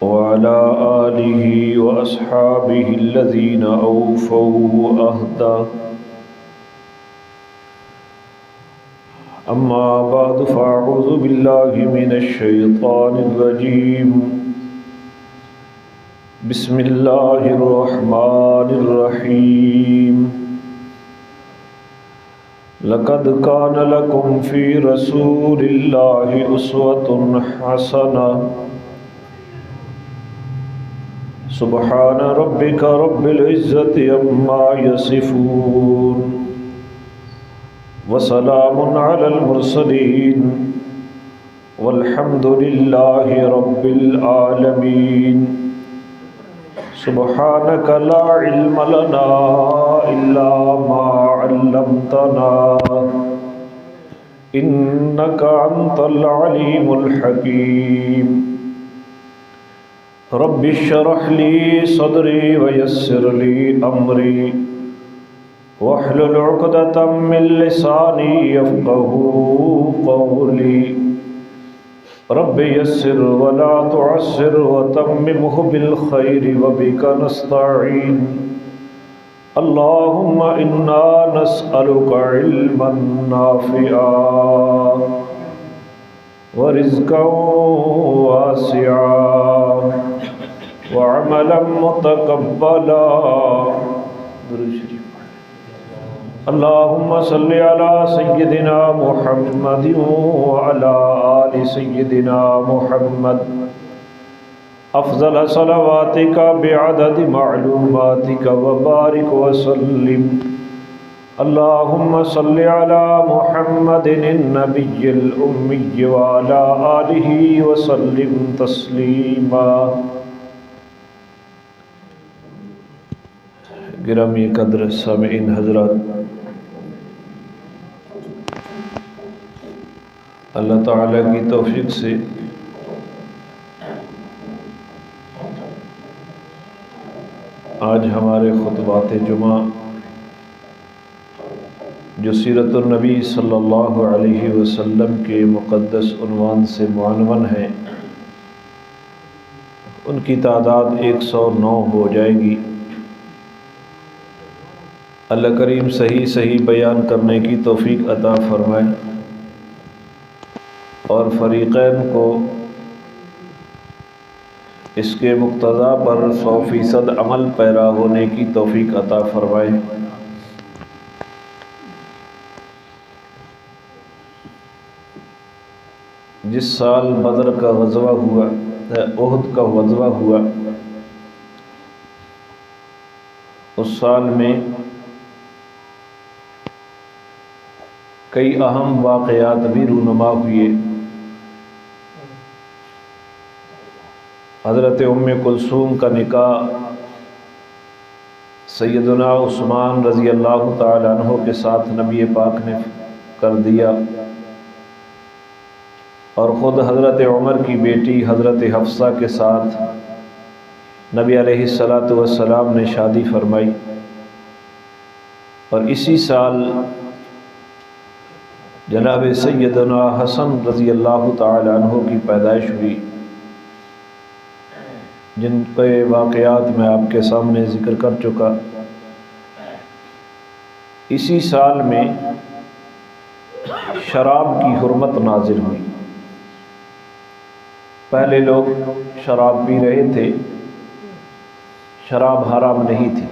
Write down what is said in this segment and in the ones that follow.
वअला आलिहि व अस्हाबिहि अल्लज़ीना औफ़ौ अहदा। अम्मा बअद फ़अऊज़ु बिल्लाहि मिनश शैतानिर रजीम। बिस्मिल्लाहिर रहमानिर रहीम। लक़द कान लकुम फ़ी रसूलिल्लाहि उस्वतुन हसनह। सुब्हान रब्बिका रब्बिल इज़्ज़ति अम्मा यसिफ़ून व सलामुन अलल मुरसलीन वल्हम्दुलिल्लाहि रब्बिल आलमीन। सुब्हानका ला इल्म लना इल्ला मा अल्लमतना इन्नका अंतल अलीमुल हकीम। रब्बि इश्रह ली सदरी व यस्सिर ली अमरी वहलुल उक़दतम मिन लिसानी यफ़क़हू क़ौली। रब्बि यस्सिर व ला तुअस्सिर व तम्मिमहु बिल खैरि व बिका नस्तईन। अल्लाहुम्मा इन्ना नस्अलुका इल्मन नाफ़िआ व रिज़्क़न वासिआ व अमलन मुतक़ब्बला। अल्लाहुम्मा सल्लि अला सय्यिदिना मुहम्मदिन व अला आलि सय्यिदिना मुहम्मद अफ़ज़ल सलवातिका बिअददि मालूमातिका व बारिक व सल्लिम। अल्लाहुम्मा सल्लि अला मुहम्मदिन नबिय्यिल उम्मी व अला आलिहि व सल्लिम तस्लीमा। गिरामी कद्र सामीईन हज़रात, अल्लाह ताला की तौफीक से आज हमारे खुतबात जुमा जो सीरतुन नबी सल्लल्लाहु अलैहि वसल्लम के मुक़द्दस उन्वान से मुअन्वन है, उनकी तादाद 109 हो जाएगी। अल्लाह करीम सही सही बयान करने की तौफीक अता फरमाए और फ़रीक़ैन को इसके मुक्तज़ा पर 100% अमल पैरा होने की तौफीक अता फरमाए। जिस साल बदर का ग़ज़वा हुआ, उहद का ग़ज़वा हुआ, उस साल में कई अहम वाक़यात भी रूनुमा हुए। हज़रत उम्मे कुलसूम का निकाह सैयदना उस्मान रज़ी अल्लाह ताला अन्हु के साथ नबी पाक ने कर दिया और ख़ुद हज़रत उमर की बेटी हज़रत हफ्सा के साथ नबी अलैहिस्सलातु वस्सलाम ने शादी फरमाई। और इसी साल जनाब सैयदना हसन रज़ी अल्लाह ताला अन्हु की पैदाइश हुई, जिनके वाक़यात मैं आपके सामने ज़िक्र कर चुका। इसी साल में शराब की हुर्मत नाज़िल हुई। पहले लोग शराब पी रहे थे, शराब हराम नहीं थी,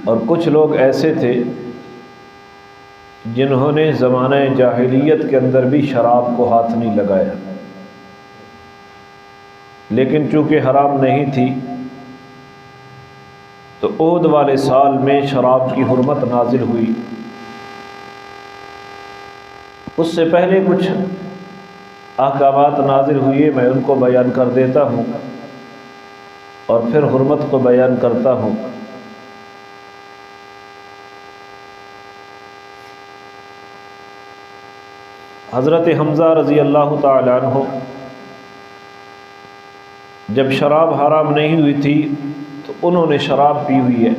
और कुछ लोग ऐसे थे जिन्होंने ज़माने जाहिलियत के अंदर भी शराब को हाथ नहीं लगाया, लेकिन चूँकि हराम नहीं थी तो ओद वाले साल में शराब की हुर्मत नाजिल हुई। उससे पहले कुछ अहकामात नाजिल हुए, मैं उनको बयान कर देता हूँ और फिर हुर्मत को बयान करता हूँ। हज़रत हमज़ा रज़ी अल्लाह ताला अन्हु जब शराब हराम नहीं हुई थी तो उन्होंने शराब पी हुई है,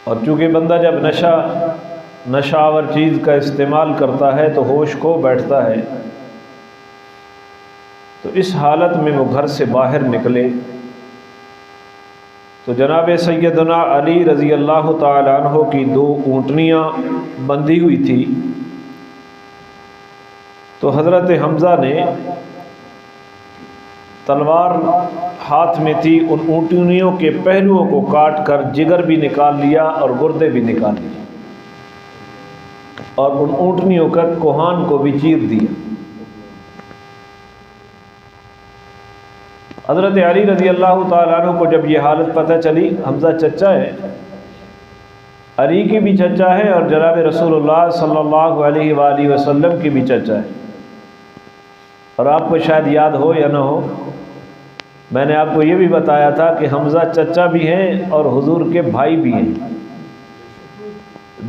और चूँकि बंदा जब नशा नशावर चीज़ का इस्तेमाल करता है तो होश खो बैठता है। तो इस हालत में वो घर से बाहर निकले तो जनाब सैयदना अली रज़ी अल्लाह ताला अन्हु की 2 ऊँटनियाँ बंधी हुई थी। तो हज़रत हमज़ा ने तलवार हाथ में थी, उन ऊँटनियों के पहलुओं को काट कर जिगर भी निकाल लिया और गुर्दे भी निकाल लिए और उन ऊँटनियों का कोहान को भी चीर दिया। हज़रत अली रज़ी अल्लाह ताला अन्हु को जब ये हालत पता चली, हमज़ा चचा है, अली की भी चचा है और जनाब रसूलुल्लाह सल्लल्लाहु अलैहि वसल्लम की भी चचा है। और आपको शायद याद हो या ना हो, मैंने आपको ये भी बताया था कि हमज़ा चचा भी हैं और हुजूर के भाई भी हैं,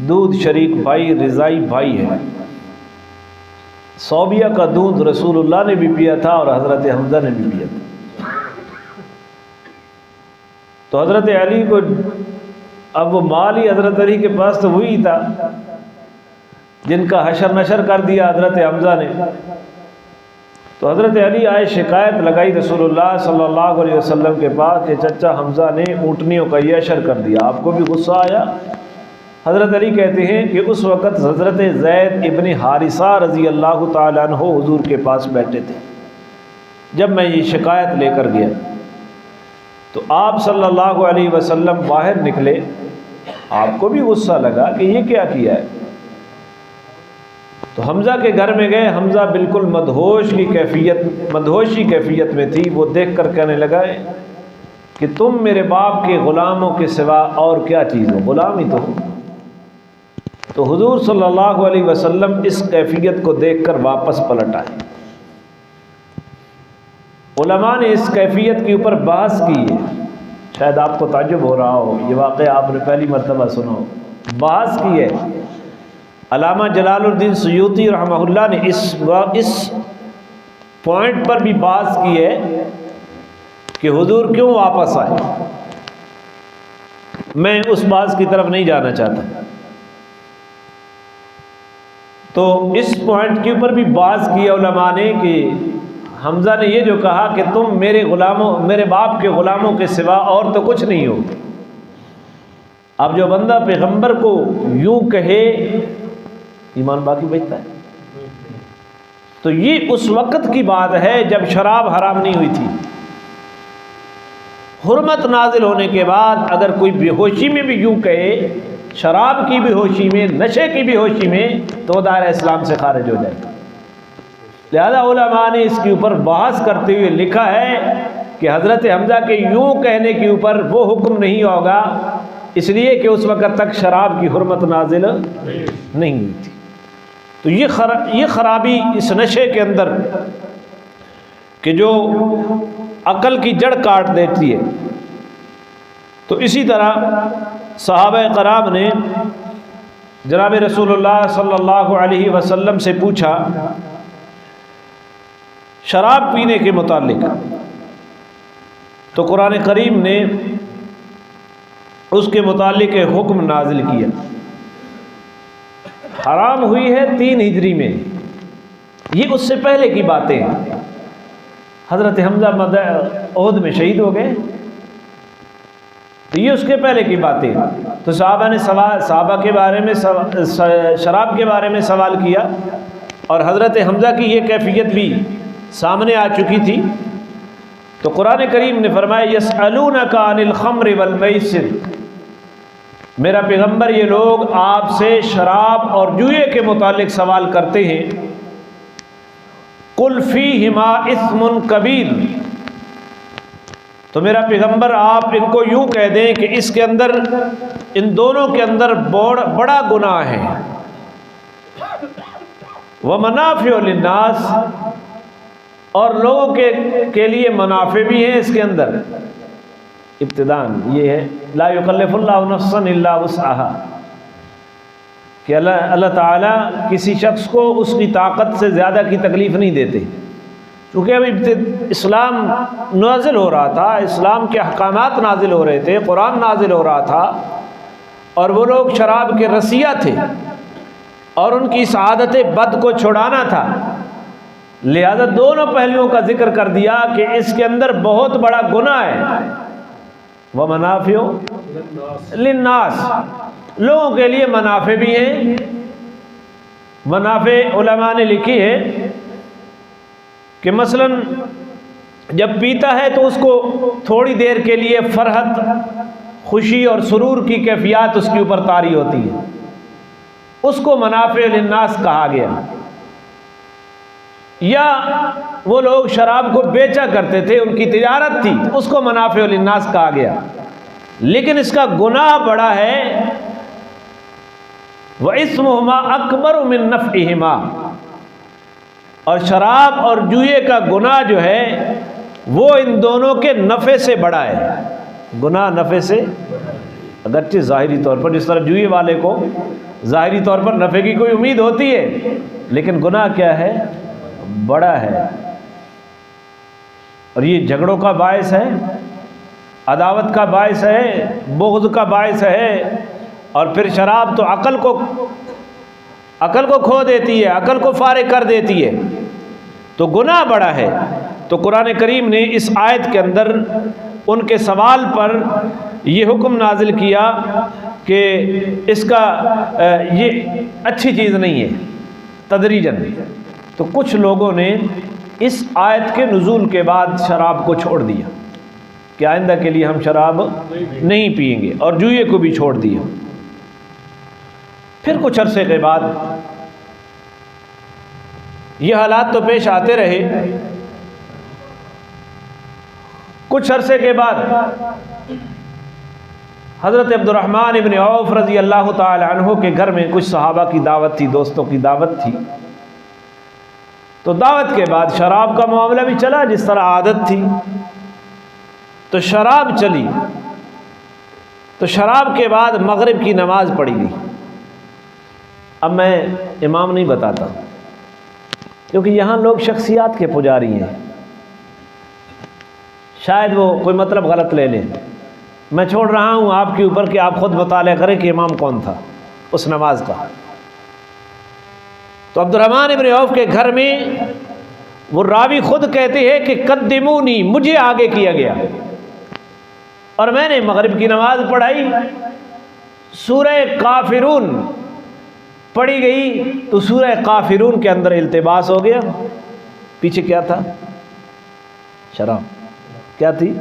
दूध शरीक भाई, रिज़ाई भाई है। सौबिया का दूध रसूलुल्लाह ने भी पिया था और हज़रत हमज़ा ने भी पिया था। तो हज़रत अली को अब वो माल ही हज़रत अली के पास तो वही था जिनका हशर नशर कर दिया हज़रत हमज़ा ने। तो हज़रत अली आए, शिकायत लगाई रसूलुल्लाह सल्लल्लाहु अलैहि वसल्लम के पास कि चचा हमज़ा ने ऊँटनियों का ये अशर कर दिया, आपको भी गुस्सा आया? हज़रत अली कहते हैं कि उस वक़्त हज़रत ज़ैद इब्न हारिसा रज़ी अल्लाह ताला अन्हु हुज़ूर के पास बैठे थे। जब मैं ये शिकायत लेकर गया तो आप सल्लल्लाहु अलैहि वसल्लम बाहर निकले, आपको भी गुस्सा लगा कि ये क्या किया है। तो हमज़ा के घर में गए, हमज़ा बिल्कुल मदहोशी कैफियत में थी। वो देख कर कहने लगा कि तुम मेरे बाप के ग़ुलामों के सिवा और क्या चीज़ हो, ग़ुलाम ही तो हो। तो हुज़ूर सल्लल्लाहु अलैहि वसल्लम इस कैफियत को देखकर वापस पलट आए। उलमा ने इस कैफियत के ऊपर बहस की है, शायद आपको ताज्जुब हो रहा हो, ये वाक़या आपने पहली मरतबा सुना हो। बहस की है, अल्लामा जलालुद्दीन सुयूती रहमहुल्लाह ने इस पॉइंट पर भी बहस की है कि हुजूर क्यों वापस आए। मैं उस बहस की तरफ नहीं जाना चाहता। तो इस पॉइंट के ऊपर भी बहस की है उलमा ने कि हमज़ा ने ये जो कहा कि तुम मेरे बाप के ग़ुलामों के सिवा और तो कुछ नहीं हो। अब जो बंदा पैगंबर को यूं कहे, ईमान बाकी बचता है। तो ये उस वक़्त की बात है जब शराब हराम नहीं हुई थी। हुर्मत नाजिल होने के बाद अगर कोई बेहोशी में भी यूं कहे, शराब की बेहोशी में, नशे की बेहोशी में, तो दायरा इस्लाम से खारिज हो जाएगा। लिहाजा उलमा ने इसके ऊपर बहस करते हुए लिखा है कि हज़रत हमज़ा के यूं कहने के ऊपर वो हुक्म नहीं होगा, इसलिए कि उस वक़्त तक शराब की हुर्मत नाजिल नहीं हुई थी। तो ये खराबी इस नशे के अंदर कि जो अकल की जड़ काट देती है। तो इसी तरह सहाबा कराम ने जनाब रसूलुल्लाह सल्लल्लाहु अलैहि वसल्लम से पूछा शराब पीने के मुतालिक, तो कुरान करीम ने उसके मुतालिक हुक्म नाजिल किया। हराम हुई है 3 हिजरी में, ये उससे पहले की बातें हैं। हज़रत हमज़ा ओहद में शहीद हो गए, तो ये उसके पहले की बातें। तो साहबा ने साहबा के बारे में शराब के बारे में सवाल किया और हज़रत हमज़ा की ये कैफियत भी सामने आ चुकी थी। तो कुरान करीम ने फरमाया यसअलूनका अनिल खम्र वल मैसिर, मेरा पैगंबर ये लोग आपसे शराब और जुए के मुतालिक सवाल करते हैं। कुल फीहिमा इस्मुन कबीर, तो मेरा पैगंबर आप इनको यूं कह दें कि इसके अंदर, इन दोनों के अंदर बड़ा गुनाह है। व मनाफ़िउ लिन्नास, और लोगों के लिए मुनाफे भी हैं इसके अंदर। इब्तिदान ये है ला युकल्लिफुल्लाहु नफ्सन इल्ला वुस्अहा, कि अल्लाह ताला किसी शख्स को उसकी ताकत से ज़्यादा की तकलीफ़ नहीं देते। क्योंकि अभी इस्लाम नाजिल हो रहा था, इस्लाम के अहकामात नाजिल हो रहे थे, कुरान नाजिल हो रहा था, और वो लोग शराब के रसिया थे। और उनकी इस आदत बद को छुड़ाना था। लिहाजा दोनों पहलुओं का जिक्र कर दिया कि इसके अंदर बहुत बड़ा गुनाह है। वह मनाफियो लिन्नास, लोगों के लिए मनाफे भी हैं। मनाफे उलमा ने लिखी है कि मसलन जब पीता है तो उसको थोड़ी देर के लिए फरहत, खुशी और सुरूर की कैफियत उसके ऊपर तारी होती है, उसको मनाफे लिन्नास कहा गया। या वो लोग शराब को बेचा करते थे, उनकी तिजारत थी, उसको मनाफे लिन्नास कहा गया। लेकिन इसका गुनाह बड़ा है। व इस्मुहुमा अकबर मिन नफ़इहिमा, और शराब और जुए का गुनाह जो है वो इन दोनों के नफ़े से बड़ा है। गुनाह नफ़े से, अगरचे ज़ाहिरी तौर पर जिस तरह जुए वाले को ज़ाहिरी तौर पर नफ़े की कोई उम्मीद होती है, लेकिन गुनाह क्या है, बड़ा है। और ये झगड़ों का बायस है, अदावत का बायस है, बुग़्ज़ का बायस है। और फिर शराब तो अकल को खो देती है, अकल को फारिग कर देती है, तो गुनाह बड़ा है। तो कुरान करीम ने इस आयत के अंदर उनके सवाल पर ये हुक्म नाजिल किया कि इसका ये अच्छी चीज़ नहीं है, तदरीजन। तो कुछ लोगों ने इस आयत के नुज़ूल के बाद शराब को छोड़ दिया कि आइंदा के लिए हम शराब नहीं पिएंगे, और जुए को भी छोड़ दिया। फिर कुछ अरसे के बाद ये हालात तो पेश आते रहे। कुछ अरसे के बाद हज़रत अब्दुर्रहमान इब्न औफ रज़ी अल्लाह ताला अन्हु के घर में कुछ सहाबा की दावत थी, दोस्तों की दावत थी। तो दावत के बाद शराब का मामला भी चला, जिस तरह आदत थी। तो शराब चली, तो शराब के बाद मगरिब की नमाज पढ़ी गई। अब मैं इमाम नहीं बताता, क्योंकि यहाँ लोग शख्सियात के पुजारी हैं, शायद वो कोई मतलब गलत ले लें। मैं छोड़ रहा हूँ आपके ऊपर कि आप खुद मुताला करें कि इमाम कौन था उस नमाज का। तो अब्दुर्रहमान इब्न औफ के घर में वो रावी खुद कहते हैं कि कद्दिमूनी, मुझे आगे किया गया और मैंने मगरिब की नमाज पढ़ाई। सूरह काफिरून पढ़ी गई तो सूरह काफिरून के अंदर इल्तिबास हो गया। पीछे क्या था? शराब। क्या थी?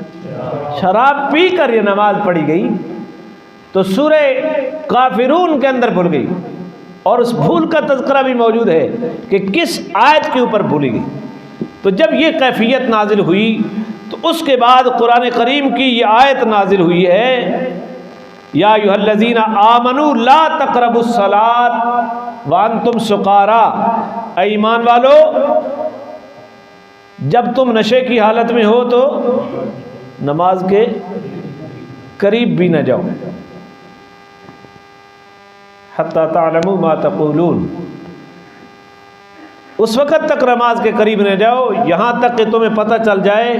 शराब पी कर ये नमाज पढ़ी गई तो सूरह काफिरून के अंदर भूल गई। और उस भूल का तज़किरा भी मौजूद है कि किस आयत के ऊपर भूली गई। तो जब ये कैफियत नाजिल हुई तो उसके बाद कुरान करीम की ये आयत नाजिल हुई है, या अय्युहल्लज़ीना आमनू ला तक़रबुस्सलात व अंतुम सुकारा, ऐ ईमान वालो जब तुम नशे की हालत में हो तो नमाज के करीब भी न जाओ। हत्ता तालमू मा तक़ूलून, उस वक़्त तक नमाज के करीब न जाओ यहाँ तक कि तुम्हें पता चल जाए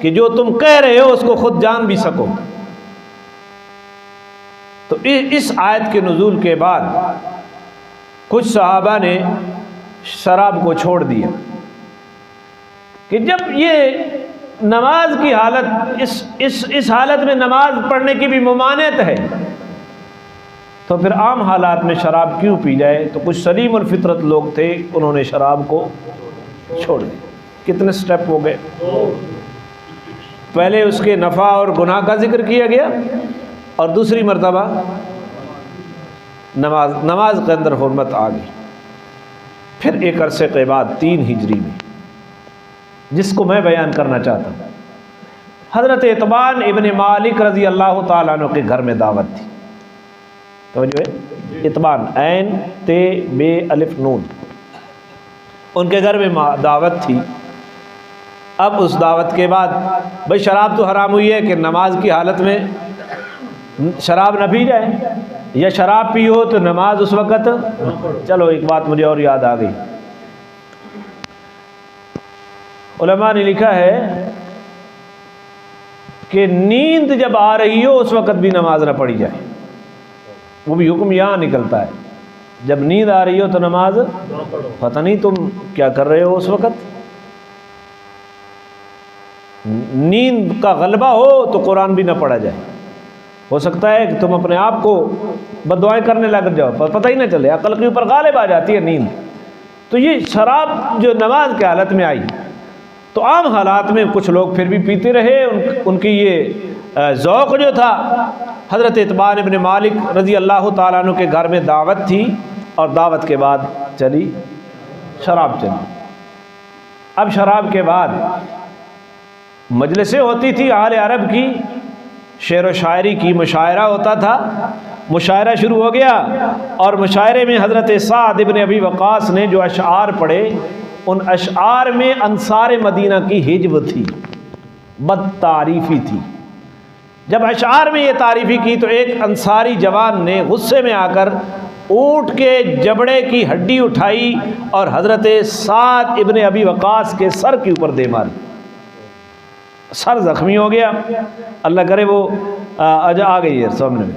कि जो तुम कह रहे हो उसको खुद जान भी सको। तो इस आयत के नुज़ूल के बाद कुछ सहाबा ने शराब को छोड़ दिया कि जब ये नमाज की हालत इस हालत में नमाज पढ़ने की भी मुमानियत है तो फिर आम हालात में शराब क्यों पी जाए। तो कुछ सलीम और फितरत लोग थे, उन्होंने शराब को छोड़ दिया। कितने स्टेप हो गए? पहले उसके नफ़ा और गुनाह का जिक्र किया गया और दूसरी मर्तबा नमाज के अंदर हुर्मत आ गई। फिर एक अरसे के बाद 3 हिजरी में, जिसको मैं बयान करना चाहता हूँ, हज़रत इतबान इब्न मालिक रज़ी अल्लाह ताला अन्हु के घर में दावत थी। तो जो है इतबान, ऐन ते बे अलिफ नून, उनके घर में दावत थी। अब उस दावत के बाद भाई शराब तो हराम हुई है कि नमाज की हालत में शराब न पी जाए, या शराब पी हो तो नमाज उस वक़्त। चलो एक बात मुझे और याद आ गई, उलमा ने लिखा है कि नींद जब आ रही हो उस वक़्त भी नमाज न पढ़ी जाए। वो भी हुक्म यहाँ निकलता है जब नींद आ रही हो तो नमाज पता नहीं तुम क्या कर रहे हो उस वक़्त। नींद का गलबा हो तो कुरान भी ना पढ़ा जाए। हो सकता है कि तुम अपने आप को बददुआएं करने लग जाओ, पर पता ही ना चले, अकल के ऊपर गालिब आ जाती है नींद। तो ये शराब जो नमाज के हालत में आई, तो आम हालात में कुछ लोग फिर भी पीते रहे। उनकी ये ज़ौक़ जो था, हज़रत इत्बान इब्न मालिक रज़ी अल्लाह ताला अन्हु के घर में दावत थी और दावत के बाद चली शराब चली। अब शराब के बाद मजलिसें होती थी आले अरब की, शेर व शायरी की, मुशायरा होता था। मुशायरा शुरू हो गया और मुशायरे में हज़रत साद इब्न अबी वक़ास ने जो अशआर पढ़े, उन अशआर में अंसार मदीना की हिज्ब थी, बदतारीफ़ी थी। जब अशआर में ये तारीफ़ी की तो एक अंसारी जवान ने गुस्से में आकर ऊँट के जबड़े की हड्डी उठाई और हज़रत साद इब्न अबी वक़ास के सर के ऊपर दे मारी। सर ज़ख्मी हो गया, अल्लाह करे वो आ गई है सामने में।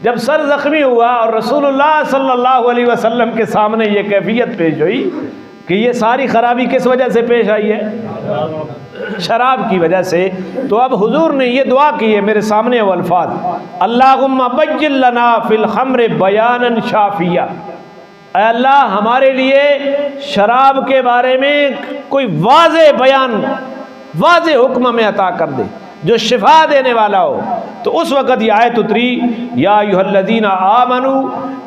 जब सर ज़ख्मी हुआ और रसूलुल्लाह सल्लल्लाहु अलैहि वसल्लम के सामने ये कैफियत पेश हुई कि ये सारी ख़राबी किस वजह से पेश आई है, शराब की वजह से, तो अब हुजूर ने ये दुआ की है मेरे सामने वो अल्फाज, अल्लाहुम्मा बज्जिल लना फिल खम्र बयानन शाफिया, अल्लाह हमारे लिए शराब के बारे में कोई वाज़े बयान, वाज़े हुक्म में अता कर दे जो शिफा देने वाला हो। तो उस वक़्त ये आयत उतरी, या अय्युहल्लज़ीना आमनू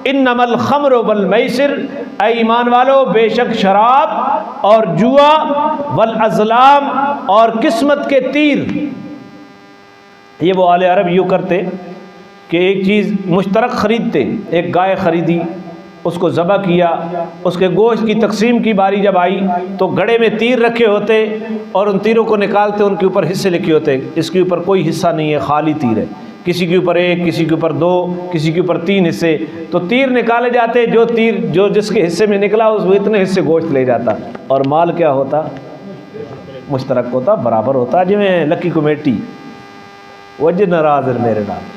इन्नमल खम्रु वल मैसिर, ऐ ईमान वालो बेशक शराब और जुआ, वल अज़लाम और किस्मत के तीर। ये वो आले अरब यूँ करते कि एक चीज़ मुश्तरक ख़रीदते, एक गाय ख़रीदी, उसको ज़बह किया, उसके गोश्त की तकसीम की बारी जब आई तो घड़े में तीर रखे होते और उन तीरों को निकालते, उनके ऊपर हिस्से लिखे होते, इसके ऊपर कोई हिस्सा नहीं है, खाली तीर है, किसी के ऊपर एक, किसी के ऊपर दो, किसी के ऊपर तीन हिस्से। तो तीर निकाले जाते, जो तीर जो जिसके हिस्से में निकला उस वो इतने हिस्से गोश्त ले जाता, और माल क्या होता, मुश्तरक होता, बराबर होता। जिमें लकी कमेटी वज नाराज मेरे नाम,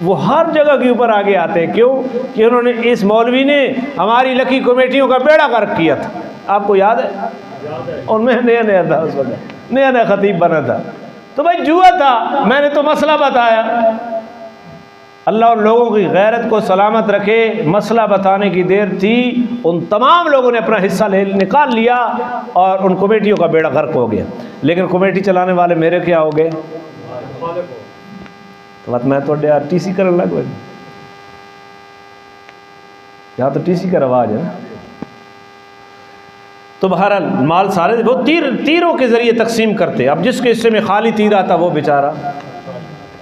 वो हर जगह के ऊपर आगे आते हैं। क्यों कि उन्होंने, इस मौलवी ने हमारी लकी कमेटियों का बेड़ा गर्क किया था, आपको याद है? और मैं नया नया था उस वक्त, नया नया खतीब बना था, तो भाई जुआ था, मैंने तो मसला बताया। अल्लाह उन लोगों की गैरत को सलामत रखे, मसला बताने की देर थी, उन तमाम लोगों ने अपना हिस्सा निकाल लिया और उन कमेटियों का बेड़ा गर्क हो गया। लेकिन कमेटी चलाने वाले मेरे क्या हो गए, तो मैं तो टीसी करने लग गए। यहाँ तो टीसी का रवाज है ना। तो बहरहाल माल सारे वो तीरों के जरिए तकसीम करते। अब जिसके हिस्से में खाली तीर आता वो बेचारा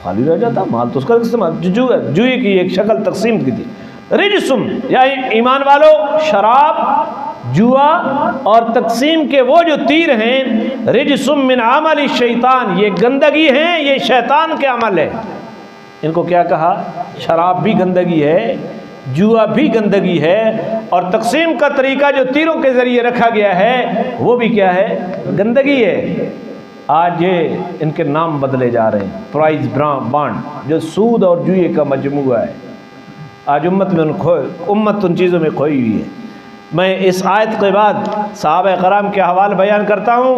खाली रह जाता, माल तो उसका इस्तेमाल। जुए की एक शक्ल तकसीम की थी। रिजसुम, या ईमान वालो, शराब, जुआ और तकसीम के वो जो तीर हैं, रिजसुम मिन अमल शैतान, ये गंदगी हैं, ये शैतान के अमल है। इनको क्या कहा, शराब भी गंदगी है, जुआ भी गंदगी है, और तकसीम का तरीका जो तीरों के ज़रिए रखा गया है वो भी क्या है, गंदगी है। आज ये इनके नाम बदले जा रहे हैं, प्राइज बांड, जो सूद और जुए का मजमूआ है। आज उम्मत उन चीज़ों में खोई हुई है। मैं इस आयत के बाद सहाबा कराम के हवाल बयान करता हूँ,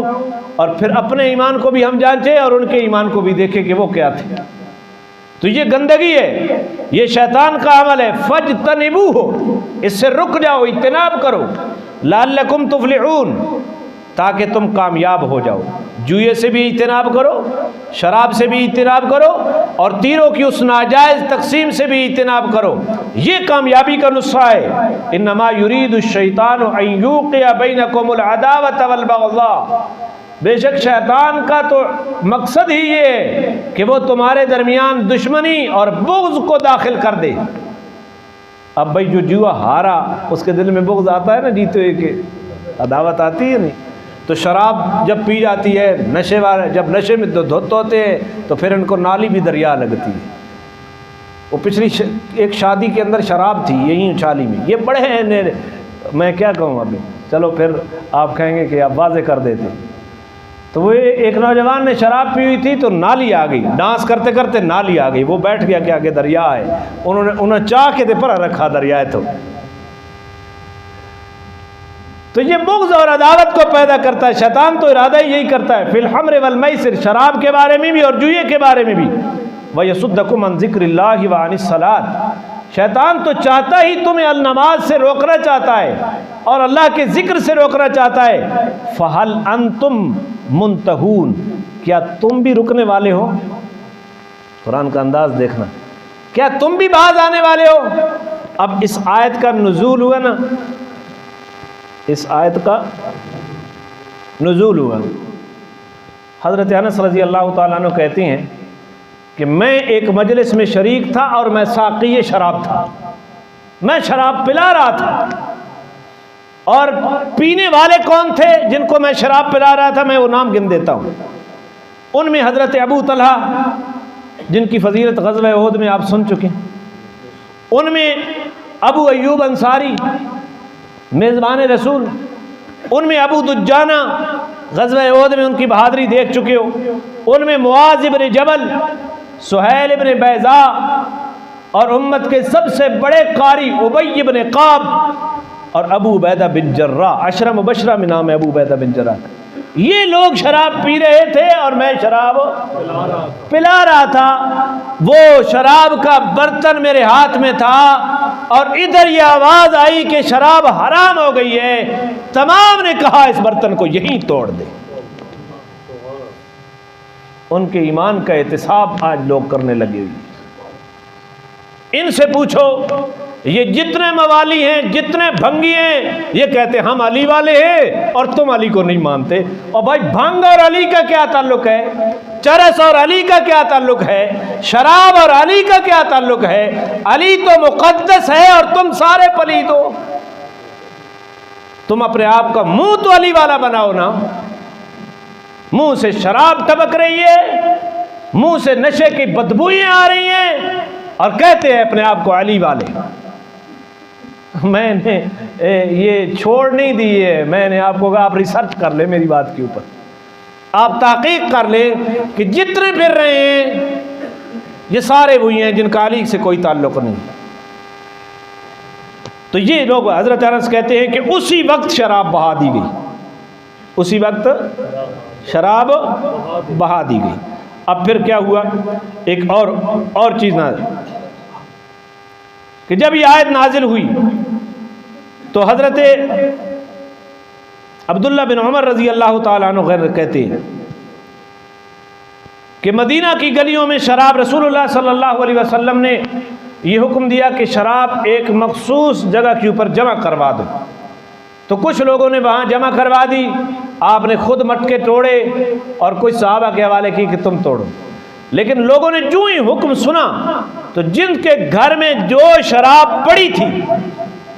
और फिर अपने ईमान को भी हम जांचें और उनके ईमान को भी देखें कि वो क्या थे। तो ये गंदगी है, ये शैतान का अमल है। फज्तनिबू हो, इससे रुक जाओ, इज्तिनाब करो, लअल्लकुम तुफ्लिहून, ताकि तुम कामयाब हो जाओ। जुए से भी इज्तिनाब करो, शराब से भी इज्तिनाब करो, और तीरों की उस नाजायज़ तकसीम से भी इज्तिनाब करो। ये कामयाबी का नुस्खा है। इन्नमा युरीदु शैतानु अन युक़िअ बैनकुमुल अदावत वल बग़ज़ा, बेशक शैतान का तो मकसद ही ये है कि वो तुम्हारे दरमियान दुश्मनी और बुग़्ज़ को दाखिल कर दे। अब भाई जो जुआ हारा उसके दिल में बुग़्ज़ आता है ना, जीते हुए के अदावत आती है नहीं। तो शराब जब पी जाती है, नशे वाले जब नशे में धुत होते हैं तो फिर इनको नाली भी दरिया लगती है। वो पिछली एक शादी के अंदर शराब थी यहीं उछाली में, ये बड़े हैं, मैं क्या कहूँ अभी, चलो फिर आप कहेंगे कि आप वाज़े कर देते। तो वो एक नौजवान ने शराब पी हुई थी तो नाली आ गई, डांस करते करते नाली आ गई, वो बैठ गया कि आगे दरिया है। उन्होंने चाह के दे पर रखा दरिया है, तो तो ये बुग़्ज़ और अदावत को पैदा करता है। शैतान तो इरादा ही यही करता है, फिल हम्र वल मैसिर, शराब के बारे में भी और जुए के बारे में भी। व यसुद्दकुम अन ज़िक्रिल्लाहि व अनिस सलात, शैतान तो चाहता ही तुम्हें नमाज से रोकना चाहता है और अल्लाह के ज़िक्र से रोकना चाहता है। फ़हल अंतुम मुंतहून, क्या तुम भी रुकने वाले हो? कुरान का अंदाज देखना, क्या तुम भी बाज आने वाले हो? अब इस आयत का नुज़ूल हुआ ना, इस आयत का नुज़ूल हुआ। हज़रत अनस रज़ी अल्लाह तआला अन्हु कहती हैं कि मैं एक मजलिस में शरीक था और मैं साक़ी शराब था, मैं शराब पिला रहा था। और पीने वाले कौन थे जिनको मैं शराब पिला रहा था? मैं वो नाम गिन देता हूँ। उनमें हज़रत अबू तलहा, जिनकी फ़ज़ीलत ग़ज़वा उहद में आप सुन चुके हैं। उनमें अबू अय्यूब अंसारी, मेज़बान रसूल। उनमें अबू दुज्जाना, ग़ज़वा उहद में उनकी बहादुरी देख चुके हो। उनमें मुआज़ इब्न जबल, सुहैल इब्न बैज़ा और उम्मत के सबसे बड़े कारी उबई इब्न काब और अबू उबैदा बिन जर्रा, अशरा मुबशरा में नाम है अबू उबैदा बिन जर्रा। ये लोग शराब पी रहे थे और मैं शराब पिला रहा था। वो शराब का बर्तन मेरे हाथ में था और इधर ये आवाज़ आई कि शराब हराम हो गई है। तमाम ने कहा इस बर्तन को यहीं तोड़ दे। उनके ईमान का एहतिसाब आज लोग करने लगे हुए। इनसे पूछो, ये जितने मवाली हैं, जितने भंगी हैं, ये कहते हम अली वाले हैं और तुम अली को नहीं मानते। और भाई भंग और अली का क्या ताल्लुक है? चरस और अली का क्या ताल्लुक है? शराब और अली का क्या ताल्लुक है? अली तो मुक़द्दस है और तुम सारे पलीद हो। तुम अपने आप का मुंह तो अली वाला बनाओ ना। मुंह से शराब टपक रही है, मुंह से नशे की बदबूएं आ रही हैं और कहते हैं अपने आप को अली वाले। मैंने ये छोड़ नहीं दी है। मैंने आपको कहा आप रिसर्च कर ले मेरी बात के ऊपर, आप तहकीक कर ले कि जितने फिर रहे हैं ये सारे वही हैं जिनका अली से कोई ताल्लुक नहीं। तो ये लोग, हज़रत अनस कहते हैं कि उसी वक्त शराब बहा दी गई, उसी वक्त शराब बहा दी गई। अब फिर क्या हुआ? एक और चीज़ ना, कि जब ये आयत नाजिल हुई तो हज़रत अब्दुल्ला बिन उमर रज़ी अल्लाह ताला अन्हु कहते हैं कि मदीना की गलियों में शराब, रसूलुल्लाह सल्लल्लाहु अलैहि वसल्लम ने ये हुक्म दिया कि शराब एक मखसूस जगह के ऊपर जमा करवा दो। तो कुछ लोगों ने वहाँ जमा करवा दी, आपने खुद मटके तोड़े और कुछ सहाबा के हवाले की कि तुम तोड़ो। लेकिन लोगों ने जो ही हुक्म सुना तो जिनके घर में जो शराब पड़ी थी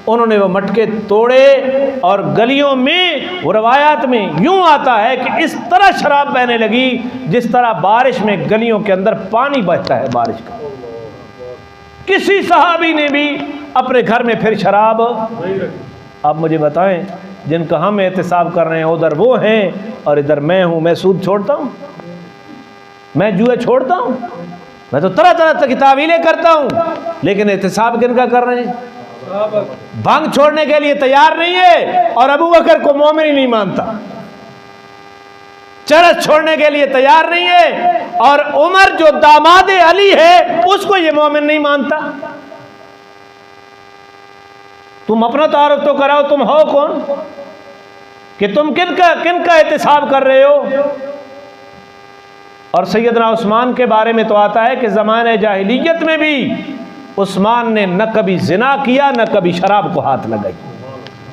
उन्होंने वो मटके तोड़े और गलियों में, वो रवायात में यूं आता है कि इस तरह शराब बहने लगी जिस तरह बारिश में गलियों के अंदर पानी बहता है बारिश का। किसी सहाबी ने भी अपने घर में फिर शराब। अब मुझे बताएं, जिनका हम एहतिसाब कर रहे हैं उधर वो हैं और इधर मैं हूं। मैं सूद छोड़ता हूं, मैं जुए छोड़ता हूं, मैं तो तरह तरह की तावीलें करता हूं, लेकिन एहतिसाब किनका कर रहे हैं? भांग छोड़ने के लिए तैयार नहीं है और अबू बकर को मोमिन ही नहीं मानता। चरस छोड़ने के लिए तैयार नहीं है और उमर जो दामाद अली है उसको ये मोमिन नहीं मानता। तुम अपना तारुफ तो कराओ, तुम हो कौन कि तुम किनका एहतिसाब कर रहे हो? और सैयदना उस्मान के बारे में तो आता है कि ज़माने जाहिलियत में भी उस्मान ने न कभी जिना किया न कभी शराब को हाथ लगाई।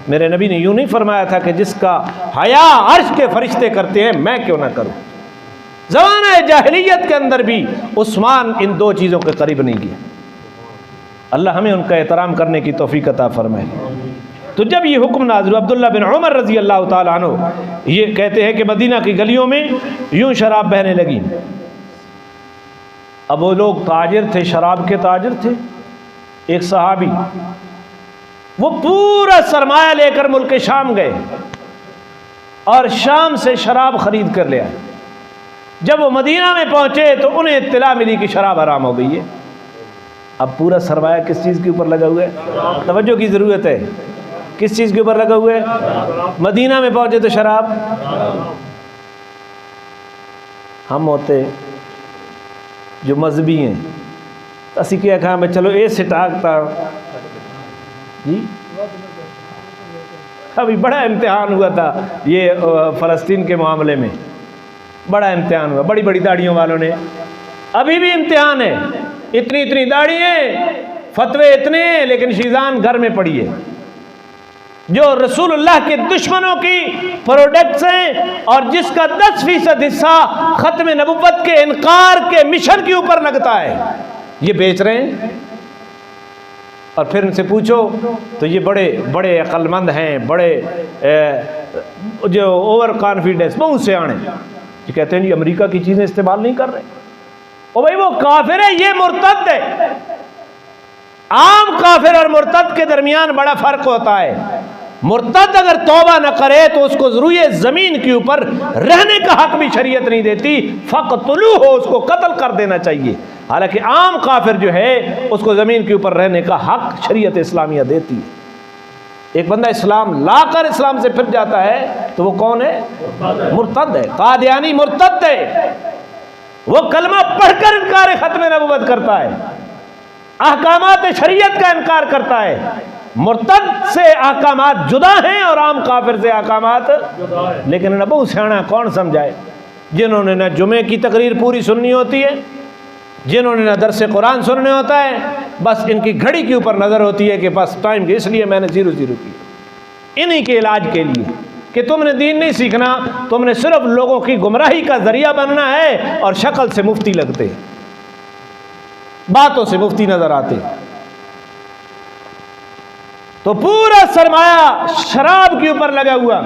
मेरे नबी ने यूं नहीं फरमाया था कि जिसका हया अर्श के फरिश्ते करते हैं मैं क्यों ना करूं। ज़माने जाहिलियत के अंदर भी उस्मान इन दो चीज़ों के करीब नहीं गया। अल्लाह हमें उनका एहतराम करने की तौफीक अता फरमाए। तो जब ये हुक्म नाज़िल, अब्दुल्ला बिन उमर रज़ी अल्लाह ताला अन्हु ये कहते हैं कि मदीना की गलियों में यूं शराब बहने लगी। अब वो लोग ताजिर थे, शराब के ताजिर थे। एक सहाबी वो पूरा सरमाया लेकर मुल्क शाम गए और शाम से शराब खरीद कर ले आए। जब वो मदीना में पहुंचे तो उन्हें इत्तला मिली कि शराब हराम हो गई है। अब पूरा सरमाया किस चीज़ के ऊपर लगा हुआ है? तवज्जो की ज़रूरत है। किस चीज़ के ऊपर लगा हुआ है? मदीना में पहुंचे तो शराब। हम होते जो मजहबी हैं तो असी क्या कहा मैं चलो ये सिटाकता जी। अभी बड़ा इम्तिहान हुआ था ये फ़लस्तीन के मामले में, बड़ा इम्तिहान हुआ, बड़ी बड़ी दाढ़ियों वालों ने। अभी भी इम्तिहान है, इतनी इतनी दाढ़ी है, फतवे इतने हैं, लेकिन शीज़ान घर में पड़ी है। जो रसूलुल्लाह के दुश्मनों की प्रोडक्ट्स हैं और जिसका 10% हिस्सा ख़त्म नबुव्वत के इनकार के मिशन के ऊपर लगता है, ये बेच रहे हैं। और फिर इनसे पूछो तो ये बड़े बड़े अक्लमंद हैं, बड़े जो ओवर कॉन्फिडेंस, बहुत से आने, ये कहते हैं जी अमेरिका की चीज़ें इस्तेमाल नहीं कर रहे। ओ भाई वो काफिर है, ये मुर्तद है। आम काफिर और मुर्तद के दरमियान बड़ा फर्क होता है। मुर्तद अगर तौबा न करे तो उसको जरूरी ज़मीन के ऊपर रहने का हक भी शरीयत नहीं देती, फ़क़्तुलू हो, उसको कत्ल कर देना चाहिए। हालांकि आम काफिर जो है उसको ज़मीन के ऊपर रहने का हक शरीयत इस्लामिया देती है। एक बंदा इस्लाम लाकर इस्लाम से फिर जाता है तो वो कौन है? मुर्तद है, कादियानी मुर्तद है। वो कलमा पढ़कर इनकार ख़त्म नबुव्वत करता है, अहकामात शरीयत का इनकार करता है। मुर्तद से अहकामात जुदा हैं और आम काफिर से अहकामात जुदा है। लेकिन नबू सियाना कौन समझाए, जिन्होंने न जुमे की तकरीर पूरी सुननी होती है, जिन्होंने न दरस कुरान सुनने होता है, बस इनकी घड़ी के ऊपर नज़र होती है कि बस टाइम की, इसलिए मैंने 0-0 किया। इन्हीं के इलाज के लिए कि तुमने दीन नहीं सीखना, तुमने सिर्फ लोगों की गुमराही का जरिया बनना है। और शक्ल से मुफ्ती लगते, बातों से मुफ्ती नजर आते। तो पूरा सरमाया शराब के ऊपर लगा हुआ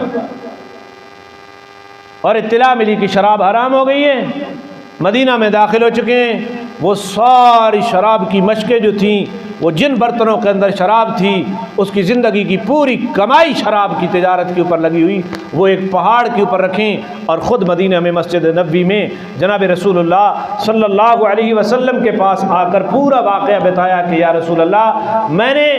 और इत्तला मिली कि शराब हराम हो गई है। मदीना में दाखिल हो चुके हैं। वो सारी शराब की मशकें जो थीं, वो जिन बर्तनों के अंदर शराब थी, उसकी ज़िंदगी की पूरी कमाई शराब की तिजारत के ऊपर लगी हुई, वो एक पहाड़ के ऊपर रखें और ख़ुद मदीना में मस्जिद नबवी में जनाब रसूलुल्लाह सल्लल्लाहु अलैहि वसल्लम के पास आकर पूरा वाक़या बताया कि या रसूलल्लाह, मैंने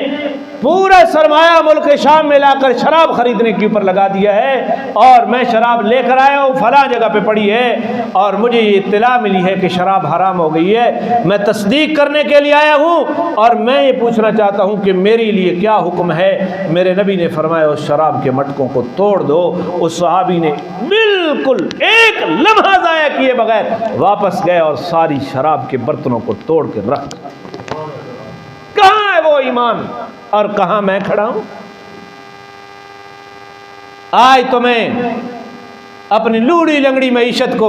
पूरा सरमाया मुल्क शाम में लाकर शराब ख़रीदने के ऊपर लगा दिया है और मैं शराब लेकर आया हूँ, फ़लाँ जगह पे पड़ी है और मुझे ये इत्तला मिली है कि शराब हराम हो गई है। मैं तस्दीक करने के लिए आया हूँ और मैं ये पूछना चाहता हूँ कि मेरे लिए क्या हुक्म है। मेरे नबी ने फरमाया उस शराब के मटकों को तोड़ दो। उस सहाबी ने बिल्कुल एक लम्हा ज़ाया किए बगैर वापस गए और सारी शराब के बर्तनों को तोड़ के रख। कहाँ है वो ईमान और कहाँ मैं खड़ा हूँ? आज तो मैं अपनी लूड़ी लंगड़ी मईशत को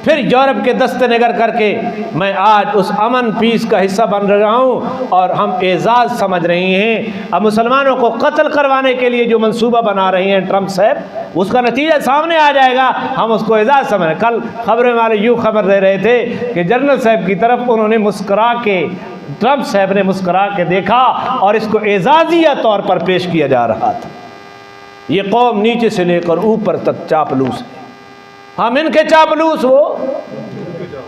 फिर यूरोप के दस्ते नगर करके मैं आज उस अमन पीस का हिस्सा बन रहा हूँ और हम एजाज़ समझ रहे हैं। अब मुसलमानों को कत्ल करवाने के लिए जो मंसूबा बना रहे हैं ट्रंप साहब, उसका नतीजा सामने आ जाएगा, हम उसको एजाज़ समझ रहे हैं। कल खबरें वाले यूँ खबर दे रहे थे कि जनरल साहब की तरफ उन्होंने मुस्करा के, ट्रंप साहब ने मुस्करा के देखा और इसको एजाज़िया तौर पर पेश किया जा रहा था। ये कौम नीचे से लेकर ऊपर तक चापलूस है। हम इनके चापलूस हो,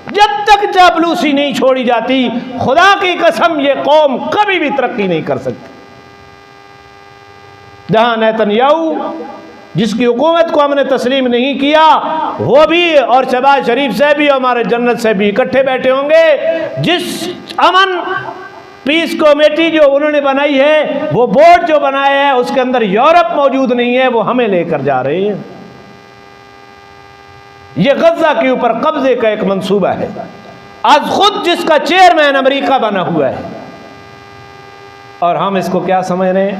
जब तक चापलूसी नहीं छोड़ी जाती, खुदा की कसम ये कौम कभी भी तरक्की नहीं कर सकती। जहां नेतन्याहू जिसकी हुकूमत को हमने तस्लीम नहीं किया, वो भी और शहबाज शरीफ से भी हमारे जन्नत से भी इकट्ठे बैठे होंगे। जिस अमन पीस कमेटी जो उन्होंने बनाई है, वो बोर्ड जो बनाया है, उसके अंदर यूरोप मौजूद नहीं है, वो हमें लेकर जा रहे हैं। ये गजा के ऊपर कब्जे का एक मंसूबा है, आज खुद जिसका चेयरमैन अमेरिका बना हुआ है और हम इसको क्या समझ रहे हैं।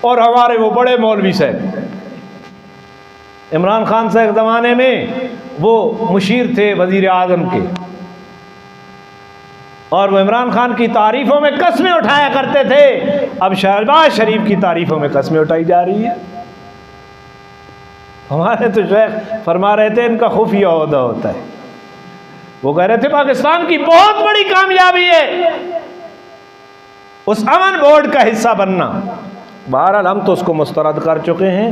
और हमारे वो बड़े मौलवी साहब, इमरान खान साहब के ज़माने में वो मुशीर थे वज़ीर आज़म के, और वो इमरान खान की तारीफ़ों में कस्में उठाया करते थे। अब शहबाज शरीफ की तारीफ़ों में कस्में उठाई जा रही है। हमारे तो शेख फरमा रहे थे इनका खुफिया ओहदा होता है। वो कह रहे थे पाकिस्तान की बहुत बड़ी कामयाबी है उस अमन बोर्ड का हिस्सा बनना। बहरहाल हम तो उसको मुस्तरद कर चुके हैं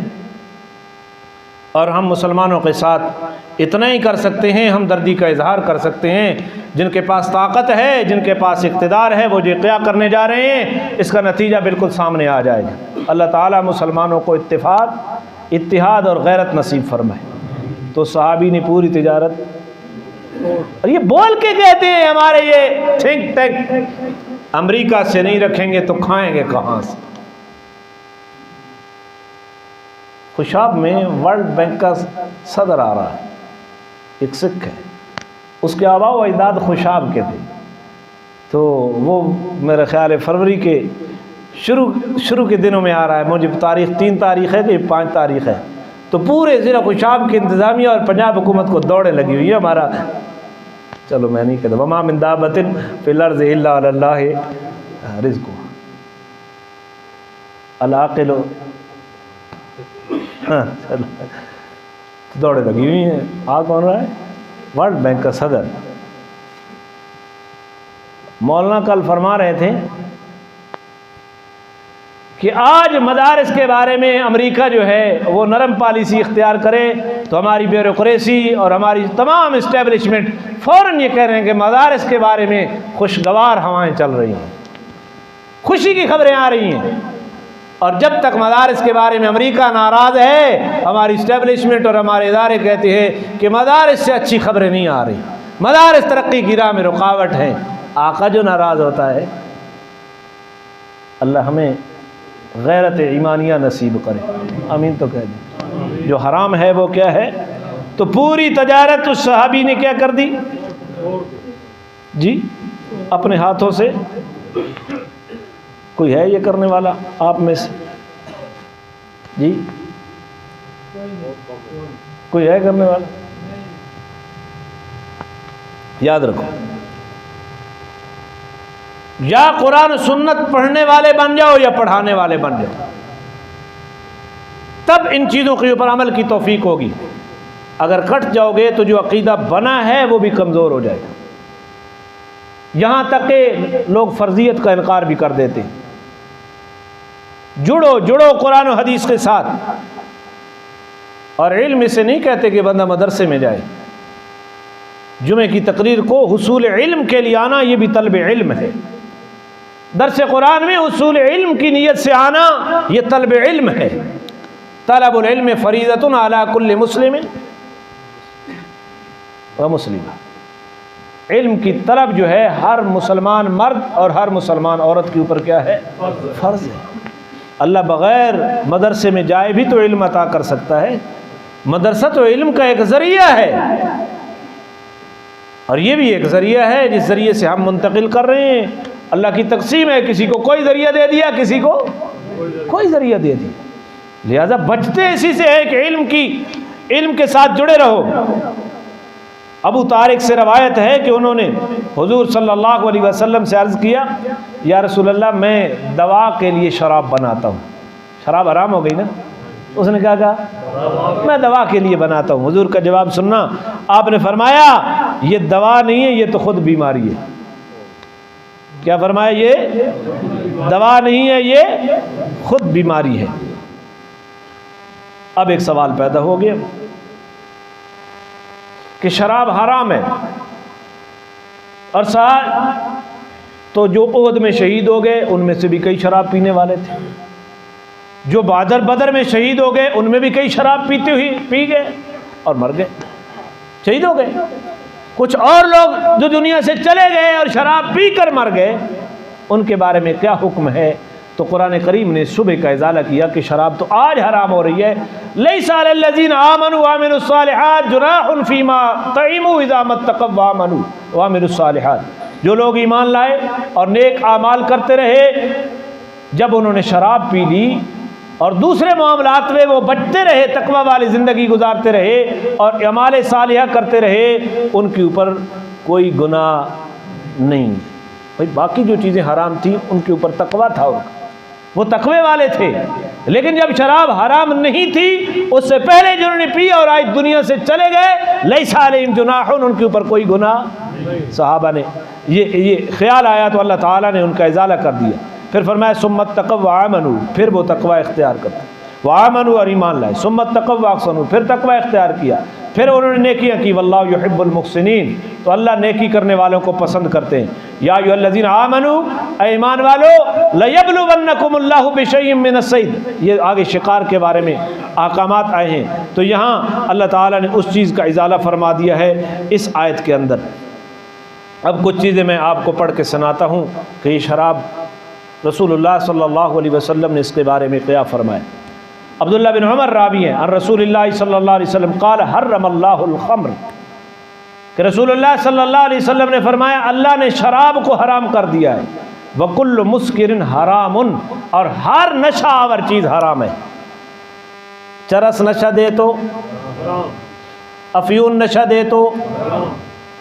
और हम मुसलमानों के साथ इतना ही कर सकते हैं, हमदर्दी का इजहार कर सकते हैं। जिनके पास ताकत है, जिनके पास इक़्तिदार है, वो जो क्या करने जा रहे हैं इसका नतीजा बिल्कुल सामने आ जाएगा। अल्लाह ताला मुसलमानों को इत्तिफाक, इत्तिहाद और गैरत नसीब फरमाए। तो सहाबी ने पूरी तिजारत, और ये बोल के कहते हैं हमारे ये थिंक टैंक अमेरिका से नहीं रखेंगे तो खाएंगे कहाँ से। खुशाब में वर्ल्ड बैंक का सदर आ रहा है, एक सिख है, उसके आबा व अजदाद खुशाब के थे। तो वो मेरे ख्याल है फरवरी के शुरू के दिनों में आ रहा है। मुझे तारीख़ 3 तारीख़ है कि 5 तारीख़ है। तो पूरे ज़िला खुशाब की इंतज़ामिया और पंजाब हुकूमत को दौड़े लगी हुई है हमारा। चलो मैं नहीं कहता वमा मिन दाब्बतिन फिल अर्ज़ि इल्ला अल्लाहि रिज़्क़ुहा अल-आक़िल। हाँ चलो दौड़े लगी हुई हैं। आ कौन रहा है? वर्ल्ड बैंक का सदर। मौलाना कल फरमा रहे थे कि आज मदारिस के बारे में अमेरिका जो है वो नरम पॉलिसी इख्तियार करे तो हमारी ब्यूरोक्रेसी और हमारी तमाम इस्टेब्लिशमेंट फ़ौरन ये कह रहे हैं कि मदारिस के बारे में खुशगवार हवाएं चल रही हैं, खुशी की खबरें आ रही हैं। और जब तक मदारिस के बारे में अमेरिका नाराज़ है, हमारी इस्टेब्लिशमेंट और हमारे इदारे कहते हैं कि मदारिस से अच्छी खबरें नहीं आ रही, मदारिस तरक्की की राह में रुकावट है। आका जो नाराज़ होता है, अल्लाह हमें गैरत ईमानिया नसीब करे, आमीन तो कह दें। जो हराम है वो क्या है? तो पूरी तजारत उस सहाबी ने क्या कर दी जी, अपने हाथों से। कोई है ये करने वाला आप में से जी? कोई है करने वाला? याद रखो, या कुरान सुन्नत पढ़ने वाले बन जाओ या पढ़ाने वाले बन जाओ, तब इन चीज़ों के ऊपर अमल की तौफीक होगी। अगर कट जाओगे तो जो अकीदा बना है वो भी कमज़ोर हो जाएगा। यहाँ तक कि लोग फ़र्जियत का इनकार भी कर देते हैं। जुड़ो जुड़ो कुरान और हदीस के साथ। और इल्म इसे नहीं कहते कि बंदा मदरसे में जाए, जुमे की तकरीर को हुसूल इल्म के लिए आना ये भी तलब इल्म है। दरस कुरान में हुसूल इल्म की नीयत से आना ये तलब इल्म है। तलबुल इल्म फरीज़तुन अला कुल्लि मुस्लिमिन व मुस्लिमा। इल्म की तलब जो है हर मुसलमान मर्द और हर मुसलमान औरत के ऊपर क्या है? फ़र्ज़ है। अल्लाह बग़ैर मदरसे में जाए भी तो इल्म अता कर सकता है। मदरसा तो इल्म का एक ज़रिया है, और ये भी एक ज़रिया है जिस ज़रिए से हम मुंतकिल कर रहे हैं। अल्लाह की तकसीम है, किसी को कोई ज़रिया दे दिया, किसी को कोई ज़रिया दे दिया। लिहाजा बचते इसी से है कि इल्म के साथ जुड़े रहो। अबू तारिक से रवायत है कि उन्होंने हुजूर सल्लल्लाहु अलैहि वसल्लम से अर्ज़ किया, या रसूलल्लाह मैं दवा के लिए शराब बनाता हूँ। शराब हराम हो गई ना? उसने क्या कहा? मैं दवा के लिए बनाता हूँ। हुजूर का जवाब सुनना, आपने फरमाया ये दवा नहीं है, ये तो खुद बीमारी है। क्या फरमाया? ये दवा नहीं है, ये खुद बीमारी है। अब एक सवाल पैदा हो गया कि शराब हराम है, और साथ तो जो ओहद में शहीद हो गए उनमें से भी कई शराब पीने वाले थे। जो बदर में शहीद हो गए उनमें भी कई शराब पी गए और मर गए, शहीद हो गए। कुछ और लोग जो दुनिया से चले गए और शराब पी कर मर गए, उनके बारे में क्या हुक्म है? तो कुरान करीम ने सुबह का इजाला किया कि शराब तो आज हराम हो रही है। लैसा अलल्लज़ीना आमनू व अमिलुस्सालिहात जुनाहुन फीमा तइमू इज़ा मत्तक़व व आमनू व अमिलुस्सालिहात। जो लोग ईमान लाए और नेक आमाल करते रहे, जब उन्होंने शराब पी ली और दूसरे मामलात में वो बचते रहे, तकवा वाली ज़िंदगी गुजारते रहे और अमाल सालिहा करते रहे, उनके ऊपर कोई गुनाह नहीं। भाई बाकी जो चीज़ें हराम थी उनके ऊपर तकवा था, उनका वो तकवे वाले थे। लेकिन जब शराब हराम नहीं थी, उससे पहले जिन्होंने पी और आज दुनिया से चले गए, लैसा अलैहिम जुनाहुन, उनके ऊपर कोई गुनाह। सहाबा ने ये ख्याल आया तो अल्लाह ताला ने उनका इजाला कर दिया। फिर फरमाया सुम्मत तक़व व आमनू, फिर वो तकवा इख्तियार करते। वामनु और ईमान लाए, सुम्मत तक़व वाहसनु, फिर तकवा इख्तियार किया, फिर उन्होंने नेकियां की, वल्लाहु युहिब्बुल मुहसिनीन, तो अल्लाह नेकी करने वालों को पसंद करते हैं। या अय्युहल्लज़ीना आमनू, ईमान वालो, लयब्लुवन्नकुमुल्लाहु बिशैइन मिनस्सैद, ये आगे शिकार के बारे में अहकामात आए हैं। तो यहाँ अल्लाह ताला ने उस चीज़ का इजाला फरमा दिया है इस आयत के अंदर। अब कुछ चीज़ें मैं आपको पढ़ के सुनाता हूँ कि ये शराब रसूलुल्लाह सल्लल्लाहु अलैहि वसल्लम ने इसके बारे में क्या फरमाया। अब्दुल्ला बिन उमर रावी हैं और रसूलुल्लाह सल्लल्लाहु अलैहि वसल्लम क़ाल हर्रमल्लाहुल ख़म्र, कि रसूलुल्लाह सल्लल्लाहु अलैहि वसल्लम ने फरमाया अल्लाह ने शराब को हराम कर दिया है। वकुल्लु मुस्किरिन हरामुन, और हर नशा आवर चीज़ हराम है। चरस नशा दे तो, अफ़यून नशा दे तो,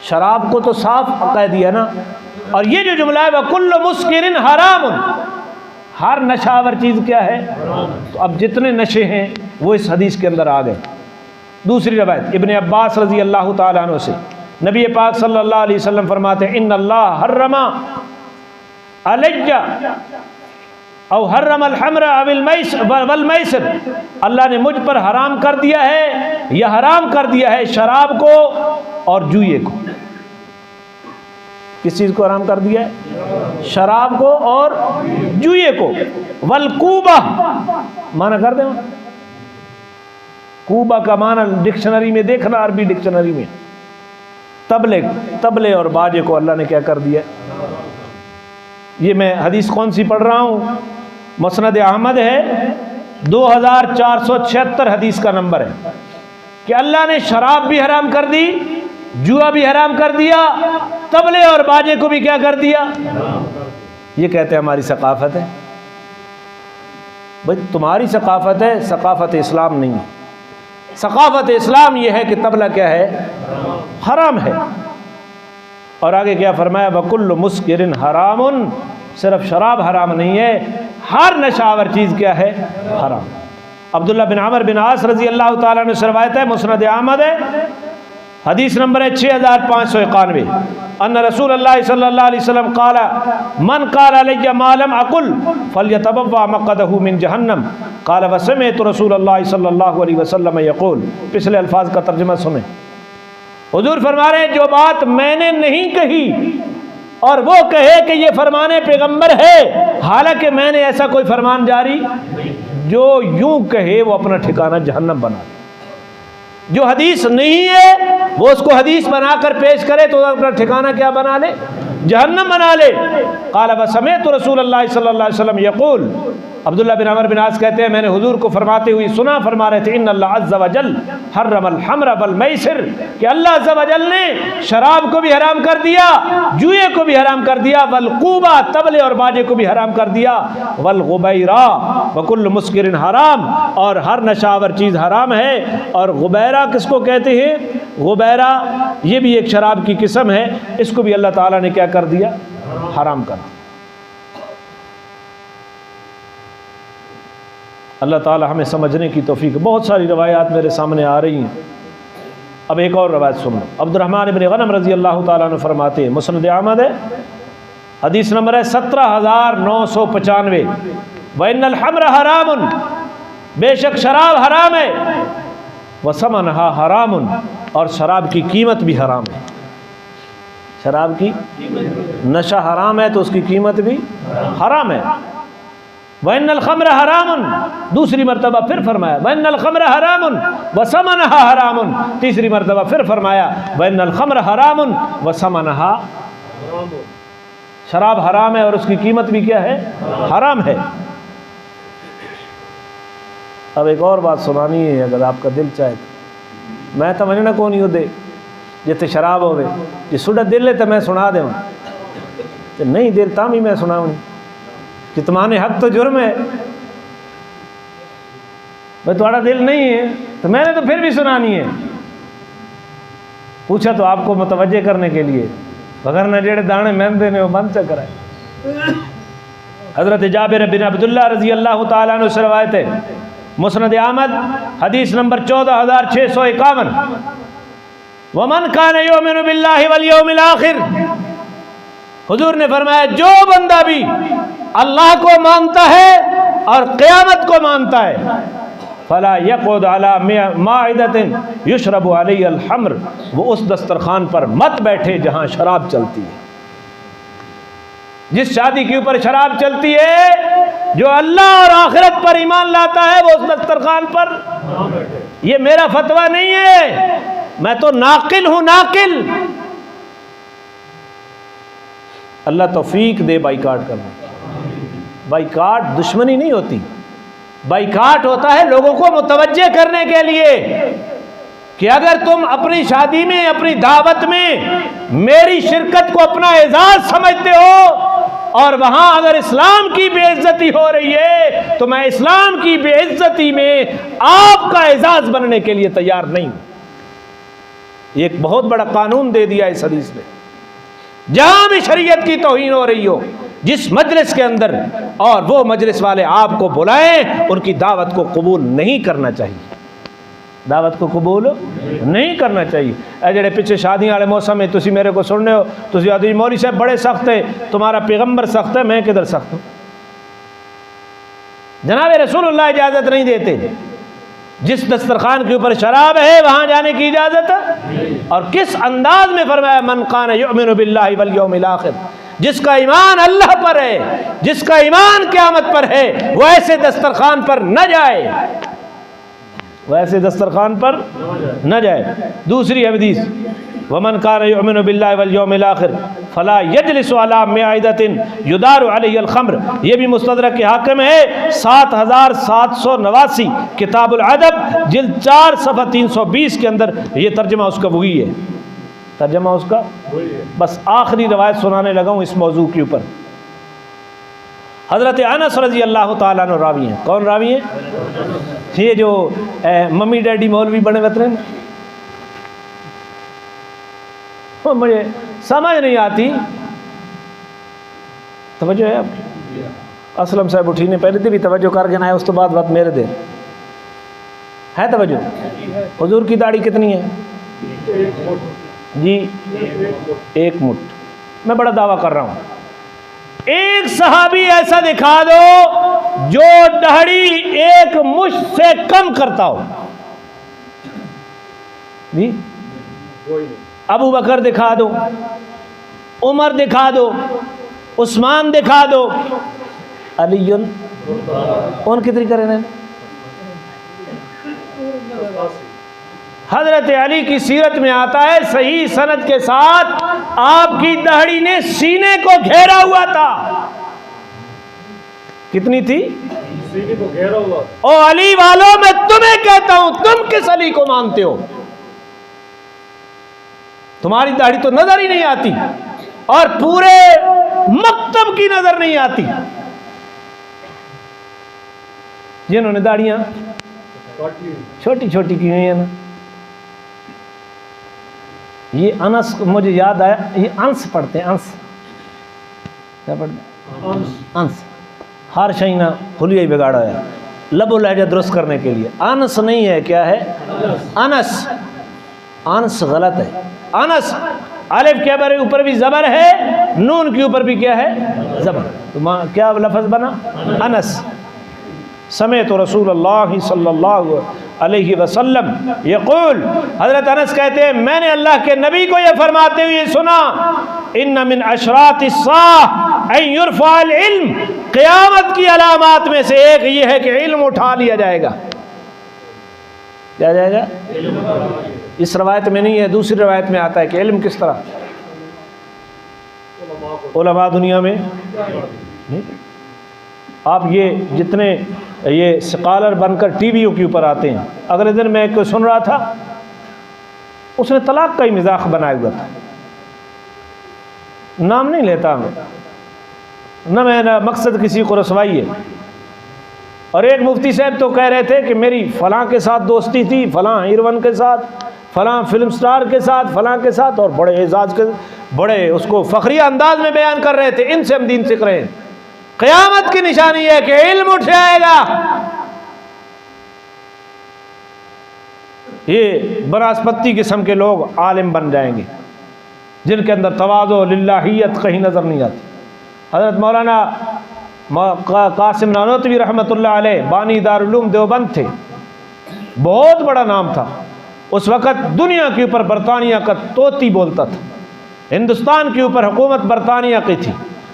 शराब को तो साफ कह दिया ना। और ये जो जुमला है वकुल्लु मुस्किरिन हरामुन, हर नशावर चीज़ क्या है। तो अब जितने नशे हैं वो इस हदीस के अंदर आ गए। दूसरी रवायत इब्ने अब्बास रज़ी अल्लाह ताला अन्हु से, नबी पाक सल्लल्लाहु अलैहि वसल्लम फरमाते हैं इन्नल्लाह हर्रमा अलैया औ हर्रमल हमरा वल मैसिर, अल्लाह ने मुझ पर हराम कर दिया है, यह हराम कर दिया है शराब को और जुए को। किस चीज़ को हराम कर दिया है? शराब को और जुए को। वल कूबा, माना कर दे, कूबा का माना डिक्शनरी में देखना, अरबी डिक्शनरी में, तबले और बाजे को अल्लाह ने क्या कर दिया। ये मैं हदीस कौन सी पढ़ रहा हूँ? मुस्नद अहमद है, 2476 हदीस का नंबर है, कि अल्लाह ने शराब भी हराम कर दी, जुआ भी हराम कर दिया, तबले और बाजे को भी क्या कर दिया। ये कहते हैं हमारी सकाफत है। भाई तुम्हारी सकाफत है, सकाफत इस्लाम नहीं है। सकाफत इस्लाम यह है कि तबला क्या है, हराम है। और आगे क्या फरमाया, वकुल्लु मुस्किरिन हरामुन, सिर्फ शराब हराम नहीं है, हर नशावर चीज़ क्या है, हराम। अब्दुल्ला बिन अमर बिन आस रज़ी अल्लाह ताला ने रवायत है, मुस्नद अहमद है, हदीस नंबर है 6591, अन्ना रसूलुल्लाह सल्लल्लाहु अलैहि वसल्लम क़ाला मन क़ाला अलैया मा लम अक़ुल फ़ल्यतबव्वा मक़अदहु मिन जहन्नम, क़ाला व समिअतु रसूलल्लाह सल्लल्लाहु अलैहि वसल्लम यक़ूल। पिछले अल्फाज का तर्जुमा सुने। हुज़ूर फरमा रहे हैं जो बात मैंने नहीं कही और वो कहे कि ये फरमाने पैगंबर है, हालांकि मैंने ऐसा कोई फरमान जारी, जो यूं कहे वो अपना ठिकाना जहन्नम बना ले। जो हदीस नहीं है वो उसको हदीस बनाकर पेश करे तो अपना ठिकाना क्या बना ले, जहन्नम बना ले। क़ाल व समिअतु रसूलल्लाह सल्लल्लाहु अलैहि वसल्लम यक़ूल, अब्दुल्ला बिन अमर बिन आस कहते हैं मैंने हुजूर को फरमाते हुए सुना, फरमा रहे थे इन्नल्लाह अज़्ज़ा व जल हर्रमल हमरा वल मैसिर, कि अल्लाह अज़्ज़ा व जल ने शराब को भी हराम कर दिया, जुए को भी हराम कर दिया, वल क़ूबा, तबले और बाजे को भी हराम कर दिया, वल गुबैरा व कुल्लु मुस्किरिन हराम, और हर नशावर चीज़ हराम है। और गुबैरा किसको कहते हैं? गुबैरा ये भी एक शराब की किस्म है, इसको भी अल्लाह ताला ने क्या कर दिया, हराम कर दिया। अल्लाह ताला हमें समझने की तौफीक। बहुत सारी रवायात मेरे सामने आ रही हैं। अब एक और रवायत सुन लो। अब्दुर्रहमान इब्न गनम रज़ी अल्लाह ताला अन्हु फरमाते हैं, मुस्नद अहमद है, हदीस नंबर है 17995, व इन्नल हमरा हरामुन, बेशक शराब हराम है, व समनहा हरामुन, और शराब की कीमत भी हराम है। शराब की नशा हराम है तो उसकी कीमत भी हराम है। वन्नल खम्र हरामुन, दूसरी मरतबा फिर फरमाया वन्नल खम्र हरामुन व समनहा हरामुन, तीसरी मरतबा फिर फरमाया वन्नल खम्र हरामुन व समनहा, शराब हराम है और उसकी कीमत भी क्या है, हराम है। अब एक और बात सुनानी है, अगर आपका दिल चाहे तो। मैं तो वजना कौन ही दे जिते शराब होवे, जे सुडा दिल है तो मैं सुना देव, तो नहीं दिल तां भी मैं सुनाऊँ कि तुम्हारे हक तो जुर्म है, भाई तुम्हारा दिल नहीं है तो मैंने तो फिर भी सुनानी है। पूछा तो आपको मुतवज्जे करने के लिए, बगैर न जेड़े दाने मैंने देने वो बंद से कराए। हज़रत जाबिर बिन अब्दुल्लाह रज़ी अल्लाह ताला अन्हु से रवायत है, मुस्नद अहमद हदीस नंबर 14651, वमन कान युमिनु बिल्लाहि वल यौमिल आखिर, हुजूर ने फरमाया जो बंदा भी अल्लाह को मानता है और क़यामत को मानता है, फ़ला यक़ुद अला माइदतिन युशरबु अलैहिल हम्र, वो उस दस्तरखान पर मत बैठे जहाँ शराब चलती है। जिस शादी के ऊपर शराब चलती है, जो अल्लाह और आखिरत पर ईमान लाता है वो उस दस्तरखान पर। ये मेरा फतवा नहीं है, मैं तो नाकिल हूं, नाकिल। अल्लाह तौफीक दे बाइकाट करना। बाइकाट दुश्मनी नहीं होती, बाइकाट होता है लोगों को मुतवज्जे करने के लिए कि अगर तुम अपनी शादी में, अपनी दावत में मेरी शिरकत को अपना एजाज समझते हो और वहां अगर इस्लाम की बेइज्जती हो रही है तो मैं इस्लाम की बेइज्जती में आपका एजाज बनने के लिए तैयार नहीं हूं। एक बहुत बड़ा कानून दे दिया इस हदीस में, जहां भी शरीयत की तौहीन हो रही हो, जिस मजलिस के अंदर, और वो मजलिस वाले आपको बुलाएं, उनकी दावत को कबूल नहीं करना चाहिए, दावत को कबूल नहीं करना चाहिए। जेड़े पिछले शादी वाले मौसम में तुसी मेरे को सुनने हो, तुसी आदमी मौलवी साहब बड़े सख्त है, तुम्हारा पैगंबर सख्त है, मैं किधर सख्त हूँ? जनाब रसूलुल्लाह इजाज़त नहीं देते। जिस दस्तरखान के ऊपर शराब है वहां जाने की इजाज़त है। और किस अंदाज में फरमाया, मन कान युमिनु बिल्लाहि वल यौमिल आखिर, जिसका ईमान अल्लाह पर है, जिसका ईमान क़यामत पर है, वो ऐसे दस्तरखान पर न जाए, वैसे दस्तरखान पर न जाए। दूसरी हदीस, वमन कान युमिनु बिल्लाहि वल यौमिल आखिर फला यजलिसु अला माइदतिन युदारु अलैहिल खम्र, ये भी मुस्तदरक के हाकिम है, 7789 किताबुल अदब जिल्द 4 सफ़ा 320 के अंदर ये तर्जमा उसका वही है, तर्जमा उसका वही है। बस आखिरी रवायत सुनाने लगा हूँ इस मौजू के ऊपर। हज़रत अनस रज़ी अल्लाह ताला अन्हु रावी हैं। कौन रावी हैं? ये जो मम्मी डैडी मौलवी बने हुए, मुझे समझ नहीं आती, तवज्जो है आपकी? असलम साहब उठी ने पहले भी तवज्जो करके ना है, उस तो बाद बात मेरे दे है तवज्जो। हुजूर की दाढ़ी कितनी है जी? 1 मुठ। मैं बड़ा दावा कर रहा हूँ, एक सहाबी ऐसा दिखा दो जो दाढ़ी 1 मुश्त से कम करता हो जी। अबू बकर दिखा दो, उमर दिखा दो, उस्मान दिखा दो, अलीयुन उन कितनी करें? हजरत अली की सीरत में आता है सही सनद के साथ, आपकी दाढ़ी ने सीने को घेरा हुआ था। कितनी थी? सीने को घेरा हुआ। ओ अली वालों, मैं तुम्हें कहता हूं, तुम किस अली को मानते हो? तुम्हारी दाढ़ी तो नजर ही नहीं आती और पूरे मकतब की नजर नहीं आती। जिन्होंने दाढ़ियां छोटी छोटी की हुई है ना, ये अनस, मुझे याद आया, ये अंश पढ़ते हैं, अंश क्या पढ़ते? अंश। हर शई ना हुलिया ही बिगाड़ा है लबो लहजा दुरुस्त करने के लिए। अनस नहीं है, क्या है? अनस। अनस गलत है। अनस अलिफ के ऊपर भी ज़बर है, नून के ऊपर भी क्या है? ज़बर। तो क्या लफ्ज़ बना? अनस। समय तो रसूलुल्लाह सल्लल्लाहु अलैहि वसल्लम यक़ूल, हज़रत अनस कहते हैं मैंने अल्लाह के नबी को यह फरमाते हुए सुना, इन्ना मिन अशरातिस साअ अन युरफ़अल इल्म, क़यामत की अलामात में से एक ये है कि इल्म उठा लिया जाएगा। क्या जाएगा? इस रवायत में नहीं है, दूसरी रवायत में आता है कि इल्म किस तरह उलमा दुनिया में नहीं। आप ये जितने ये स्कॉलर बनकर टीवीओं के ऊपर आते हैं, अगले दिन मैं एक सुन रहा था, उसने तलाक का ही मजाक बनाया हुआ था, नाम नहीं लेता मैं, न मैं न मकसद किसी को रसवाई है। और एक मुफ्ती साहब तो कह रहे थे कि मेरी फ़लाँ के साथ दोस्ती थी, फ़लाँ हीरोइन के साथ, फ़लाँ फिल्म स्टार के साथ, फ़लाँ के साथ, और बड़े एजाज के, बड़े उसको फ़खरिया अंदाज में बयान कर रहे थे, इनसे हम दीन सीख रहे हैं। क़यामत की निशानी है कि इल्म उठ जाएगा। ये बनास्पति किस्म के लोग आलिम बन जाएंगे, जिनके अंदर तवाज़ो लिल्लाहियत कहीं नज़र नहीं आती। हज़रत मौलाना कासिम नानोतवी रहमतुल्लाह अलैह बानी दारुल उलूम देवबंद थे, बहुत बड़ा नाम था। उस वक़्त दुनिया के ऊपर बरतानिया का तोती बोलता था, हिंदुस्तान के ऊपर हुकूमत बरतानिया की थी।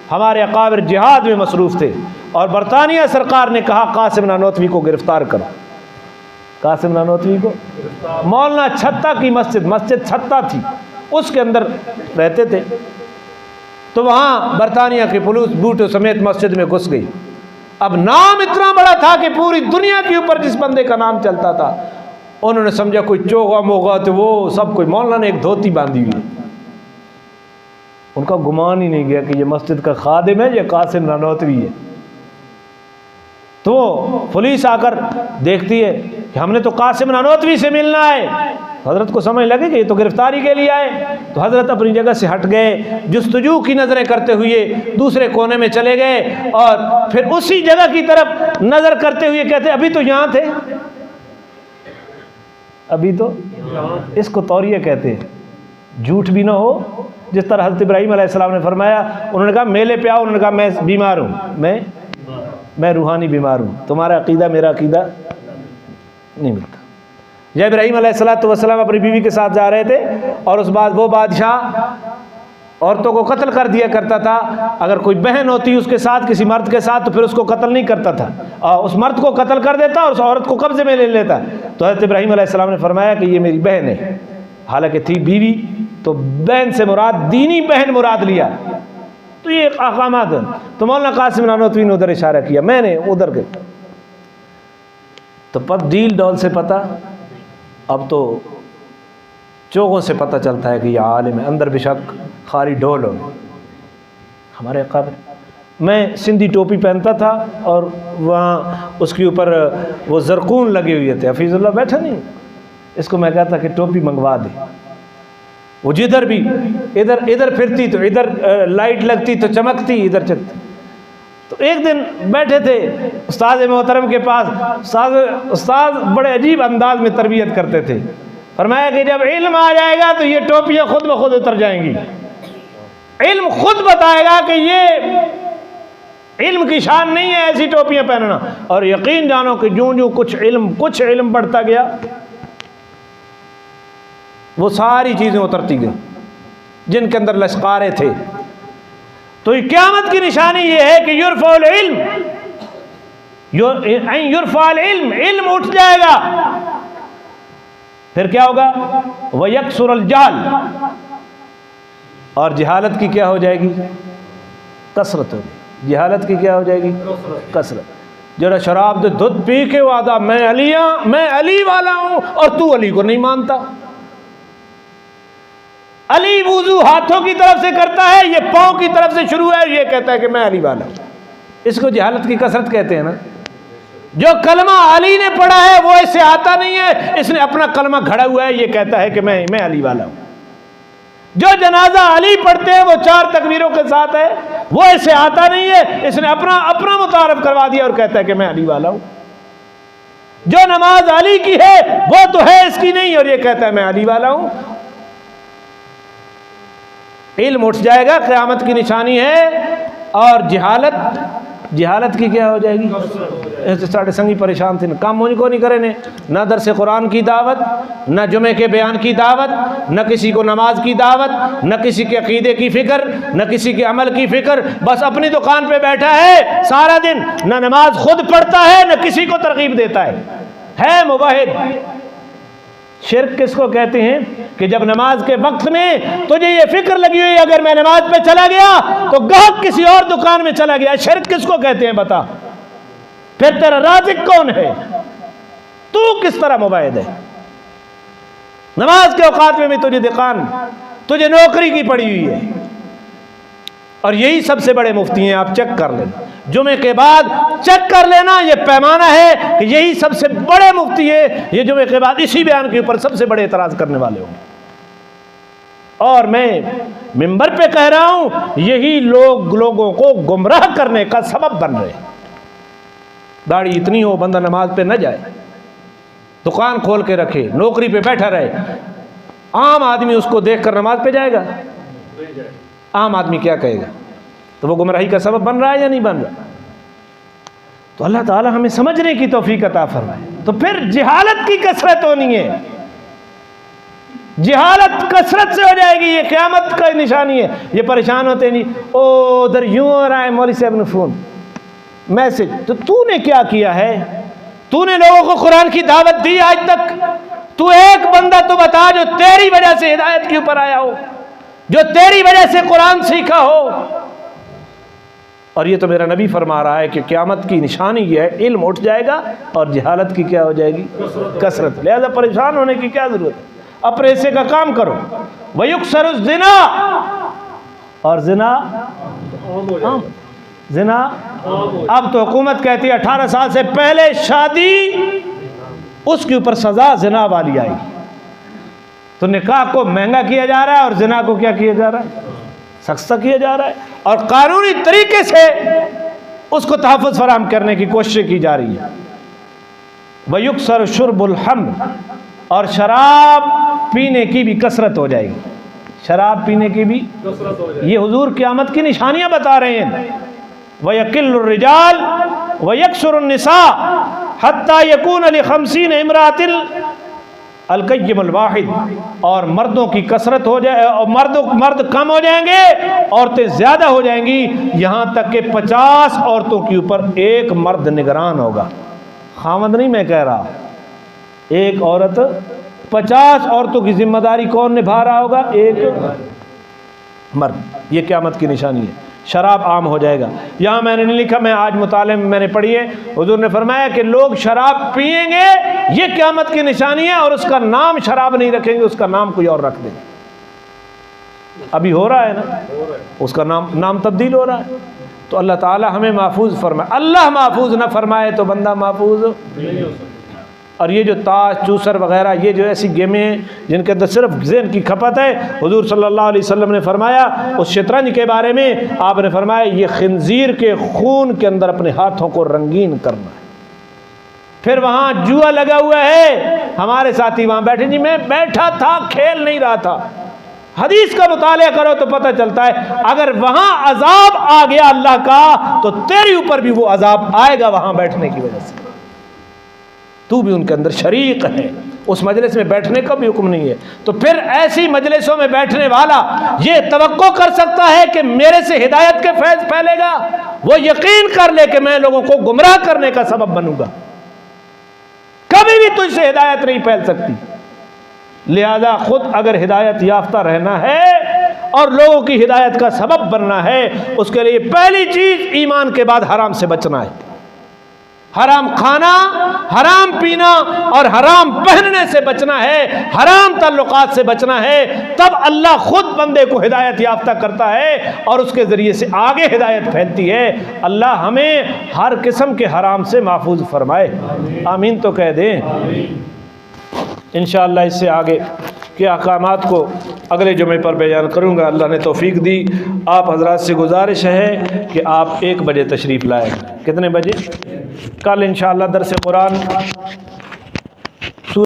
हमारे अकाबिर जिहाद में मसरूफ़ थे और बरतानिया सरकार ने कहा कासिम नानोतवी को गिरफ़्तार करो। कासिम नानोतवी को मौलाना छत्ता की मस्जिद छत्ता थी, उसके अंदर रहते थे। तो वहाँ बरतानिया की पुलिस बूटों समेत मस्जिद में घुस गई। अब नाम इतना बड़ा था कि पूरी दुनिया के ऊपर जिस बंदे का नाम चलता था, उन्होंने समझा कोई चोगा मोगा तो वो सब कोई। मौलाना ने एक धोती बांधी हुई है, उनका गुमान ही नहीं गया कि ये मस्जिद का खादिम है, ये कासिम नानोतवी है। तो पुलिस आकर देखती है कि हमने तो कासिम नानोतवी से मिलना है। हज़रत को समझ लगे कि ये तो गिरफ्तारी के लिए आए। तो हज़रत अपनी जगह से हट गए, जुस्तजू की नज़रें करते हुए दूसरे कोने में चले गए और फिर उसी जगह की तरफ नज़र करते हुए कहते अभी तो यहाँ थे, अभी तो। इसको तौरिया कहते हैं, झूठ भी ना हो। जिस तरह हज़रत इब्राहीम अलैहिस्सलाम ने फरमाया, उन्होंने कहा मेले पे आओ, उन्होंने कहा मैं बीमार हूँ, मैं रूहानी बीमार हूँ, तुम्हारा अकीदा मेरा अकीदा नहीं मिलता। जब इब्राहीम अलैहिस्सलाम अपनी बीवी के साथ जा रहे थे और उस बाद वो बादशाह औरतों को कत्ल कर दिया करता था। अगर कोई बहन होती उसके साथ किसी मर्द के साथ तो फिर उसको कत्ल नहीं करता था, उस मर्द को कत्ल कर देता और उस औरत को कब्जे में ले लेता। तो हज़रत इब्राहीम अलैहिस्सलाम ने फरमाया कि ये मेरी बहन है, हालांकि थी बीवी। तो बहन से मुराद दीनी बहन मुराद लिया, तो ये अहकामात। तो मौलाना कासिम नानोतवी ने उधर इशारा किया, मैंने उधर गए। तो पब डील डॉल से पता, अब तो चोगों से पता चलता है कि यह आलिम है, अंदर बेशक खारी डोल हो। हमारे अकाबिर, मैं सिंधी टोपी पहनता था और वहाँ उसके ऊपर वो जरकून लगे हुए थे। हफीजुल्लाह बैठा नहीं, इसको मैं कहता कि टोपी मंगवा दे। वो जिधर भी इधर इधर फिरती तो इधर लाइट लगती तो चमकती, इधर चलती। तो एक दिन बैठे थे उस्ताद मोहतरम के पास। उस्ताद बड़े अजीब अंदाज में तरबियत करते थे। फरमाया कि जब इल्म आ जाएगा तो ये टोपियाँ खुद ब खुद उतर जाएंगी। इल्म खुद बताएगा कि ये इल्म की शान नहीं है ऐसी टोपियाँ पहनना। और यकीन जानो कि जो जो कुछ इल्म बढ़ता गया, वो सारी चीज़ें उतरती गई जिनके अंदर लश्कारे थे। तो क़यामत की निशानी ये है कि युरफ़अल इल्म, इल्म उठ जाएगा। फिर क्या होगा? वयक्सुरुल जाल, और जहालत की क्या हो जाएगी? कसरत होगी। जहालत की क्या हो जाएगी? कसरत। जरा शराब दे दूध पी के वादा मैं अली वाला हूँ और तू अली को नहीं मानता। अली वुजू हाथों की तरफ से करता है, ये पाँव की तरफ से शुरू है, ये कहता है कि मैं अली वाला हूँ। इसको जहालत की कसरत कहते हैं ना। जो कलमा अली ने पढ़ा है वो इससे आता नहीं है, इसने अपना कलमा घड़ा हुआ है, ये कहता है कि मैं अली वाला हूँ। जो जनाजा अली पढ़ते हैं वो 4 तकबीरों के साथ है, वो इससे आता नहीं है, इसने अपना मुतारफ करवा दिया और कहता है कि मैं अली वाला हूँ। जो नमाज अली की है वो तो है इसकी नहीं, और ये कहता है मैं अली वाला हूँ। इल्म उठ जाएगा, क़यामत की निशानी है। और जहालत की क्या हो जाएगी? ऐसे साढ़े संगी परेशान थे, काम मुझको नहीं करे ने, ना दरस कुरान की दावत, न जुमे के बयान की दावत, न किसी को नमाज की दावत, न किसी के अकीदे की फ़िक्र, न किसी के अमल की फ़िक्र। बस अपनी दुकान पे बैठा है सारा दिन, न नमाज खुद पढ़ता है न किसी को तरगीब देता है मुवाहिद। शिर्क किसको कहते हैं? कि जब नमाज के वक्त में तुझे ये फिक्र लगी हुई अगर मैं नमाज पे चला गया तो गाहक किसी और दुकान में चला गया। शिर्क किसको कहते हैं बता? फिर तेरा राज़िक कौन है? तू किस तरह मुबाहिद है? नमाज के औकात में भी तुझे दुकान, तुझे नौकरी की पड़ी हुई है। और यही सबसे बड़े मुफ्ती हैं, आप चेक कर लेना, जुमे के बाद चेक कर लेना। ये पैमाना है कि यही सबसे बड़े मुफ्ती है, ये जुमे के बाद इसी बयान के ऊपर सबसे बड़े एतराज़ करने वाले होंगे। और मैं मिंबर पे कह रहा हूं, यही लोगों को गुमराह करने का सबब बन रहे। दाढ़ी इतनी हो बंदा नमाज पे न जाए, दुकान खोल के रखे, नौकरी पे बैठा रहे, आम आदमी उसको देखकर नमाज पे जाएगा? आम आदमी क्या कहेगा? तो वो गुमराही का सबब बन रहा है या नहीं बन रहा? तो अल्लाह ताला हमें समझने की तौफीक अता फरमाए। तो फिर जिहालत की कसरत होनी है, जिहालत कसरत से हो जाएगी, ये क़यामत का निशानी है। ये परेशान होते नहीं, ओ उधर यूं हो रहा है, मौलवी साहब ने फ़ोन मैसेज, तो तूने क्या किया है? तूने लोगों को कुरान की दावत दी आज तक? तू एक बंदा तो बता जो तेरी वजह से हिदायत के ऊपर आया हो, जो तेरी वजह से कुरान सीखा हो। और ये तो मेरा नबी फरमा रहा है कि क़यामत की निशानी ये है, इल्म उठ जाएगा और जहालत की क्या हो जाएगी? कसरत। लिहाजा परेशान होने की क्या ज़रूरत है, अपने हिस्से का काम करो। वयुक्सरु ज़िना, और ज़िना अब तो हुकूमत कहती है 18 साल से पहले शादी, उसके ऊपर सज़ा ज़िना वाली आएगी। तो निकाह को महंगा किया जा रहा है और ज़िना को क्या किया जा रहा है? सख्त किया जा रहा है, और कानूनी तरीके से उसको तहफ़्फ़ुज़ फराहम करने की कोशिश की जा रही है। वयुक्सर शुर्बुल हम्र, और शराब पीने की भी कसरत हो जाएगी, शराब पीने की भी कसरत हो जाएगी। ये हुजूर क़यामत की निशानियां बता रहे हैं। वयकिल्लुर रिजाल वयक्सुरुन निसा हत्ता यकून लिखमसीन इमरातिल अलकय्यमुल वाहिद, और मर्दों की कसरत हो जाए, और मर्द कम हो जाएंगे, औरतें ज़्यादा हो जाएंगी, यहाँ तक कि 50 औरतों के ऊपर एक मर्द निगरान होगा। खामद नहीं मैं कह रहा, एक औरत 50 औरतों की जिम्मेदारी कौन निभा रहा होगा? एक मर्द। ये क़यामत की निशानी है। शराब आम हो जाएगा। यहाँ मैंने नहीं लिखा, मैं आज मुताले में मैंने पढ़ी है, हुजूर ने फरमाया कि लोग शराब पिएंगे, ये क़यामत की निशानी है, और उसका नाम शराब नहीं रखेंगे, उसका नाम कोई और रख देंगे। अभी हो रहा है ना, उसका नाम तब्दील हो रहा है। तो अल्लाह ताला हमें महफूज फरमाए। अल्लाह महफूज ना फरमाए तो बंदा महफूज नहीं हो सकता। और ये जो ताश चूसर वगैरह, ये जो ऐसी गेमें हैं जिनके अंदर सिर्फ ज़हन की खपत है, हुजूर सल्लल्लाहु अलैहि वसल्लम ने फरमाया उस शतरंज के बारे में, आपने फरमाया ये खिंजीर के खून के अंदर अपने हाथों को रंगीन करना है। फिर वहाँ जुआ लगा हुआ है, हमारे साथी वहाँ बैठे, जी मैं बैठा था, खेल नहीं रहा था। हदीस का मुताला करो तो पता चलता है, अगर वहाँ अजाब आ गया अल्लाह का, तो तेरे ऊपर भी वो अजाब आएगा वहाँ बैठने की वजह से। तू भी उनके अंदर शरीक है, उस मजलिस में बैठने का भी हुक्म नहीं है। तो फिर ऐसी मजलिसों में बैठने वाला ये तवक्को कर सकता है कि मेरे से हिदायत के फैज़ फैलेगा? वो यकीन कर ले कि मैं लोगों को गुमराह करने का सबब बनूंगा, कभी भी तुझसे हिदायत नहीं फैल सकती। लिहाजा खुद अगर हिदायत याफ्ता रहना है और लोगों की हिदायत का सबब बनना है, उसके लिए पहली चीज ईमान के बाद हराम से बचना है। हराम खाना, हराम पीना और हराम पहनने से बचना है, हराम ताल्लुकात से बचना है। तब अल्लाह खुद बंदे को हिदायत याफ्ता करता है और उसके ज़रिए से आगे हिदायत फैलती है। अल्लाह हमें हर किस्म के हराम से महफूज फरमाए, आमीन तो कह दें। इंशाअल्लाह इससे आगे के अहकामात को अगले जुमे पर बयान करूँगा, अल्लाह ने तौफीक दी। आप हजरात से गुजारिश है कि आप 1 बजे तशरीफ़ लाएँ। कितने बजे? कल इंशाअल्लाह दरस कुरान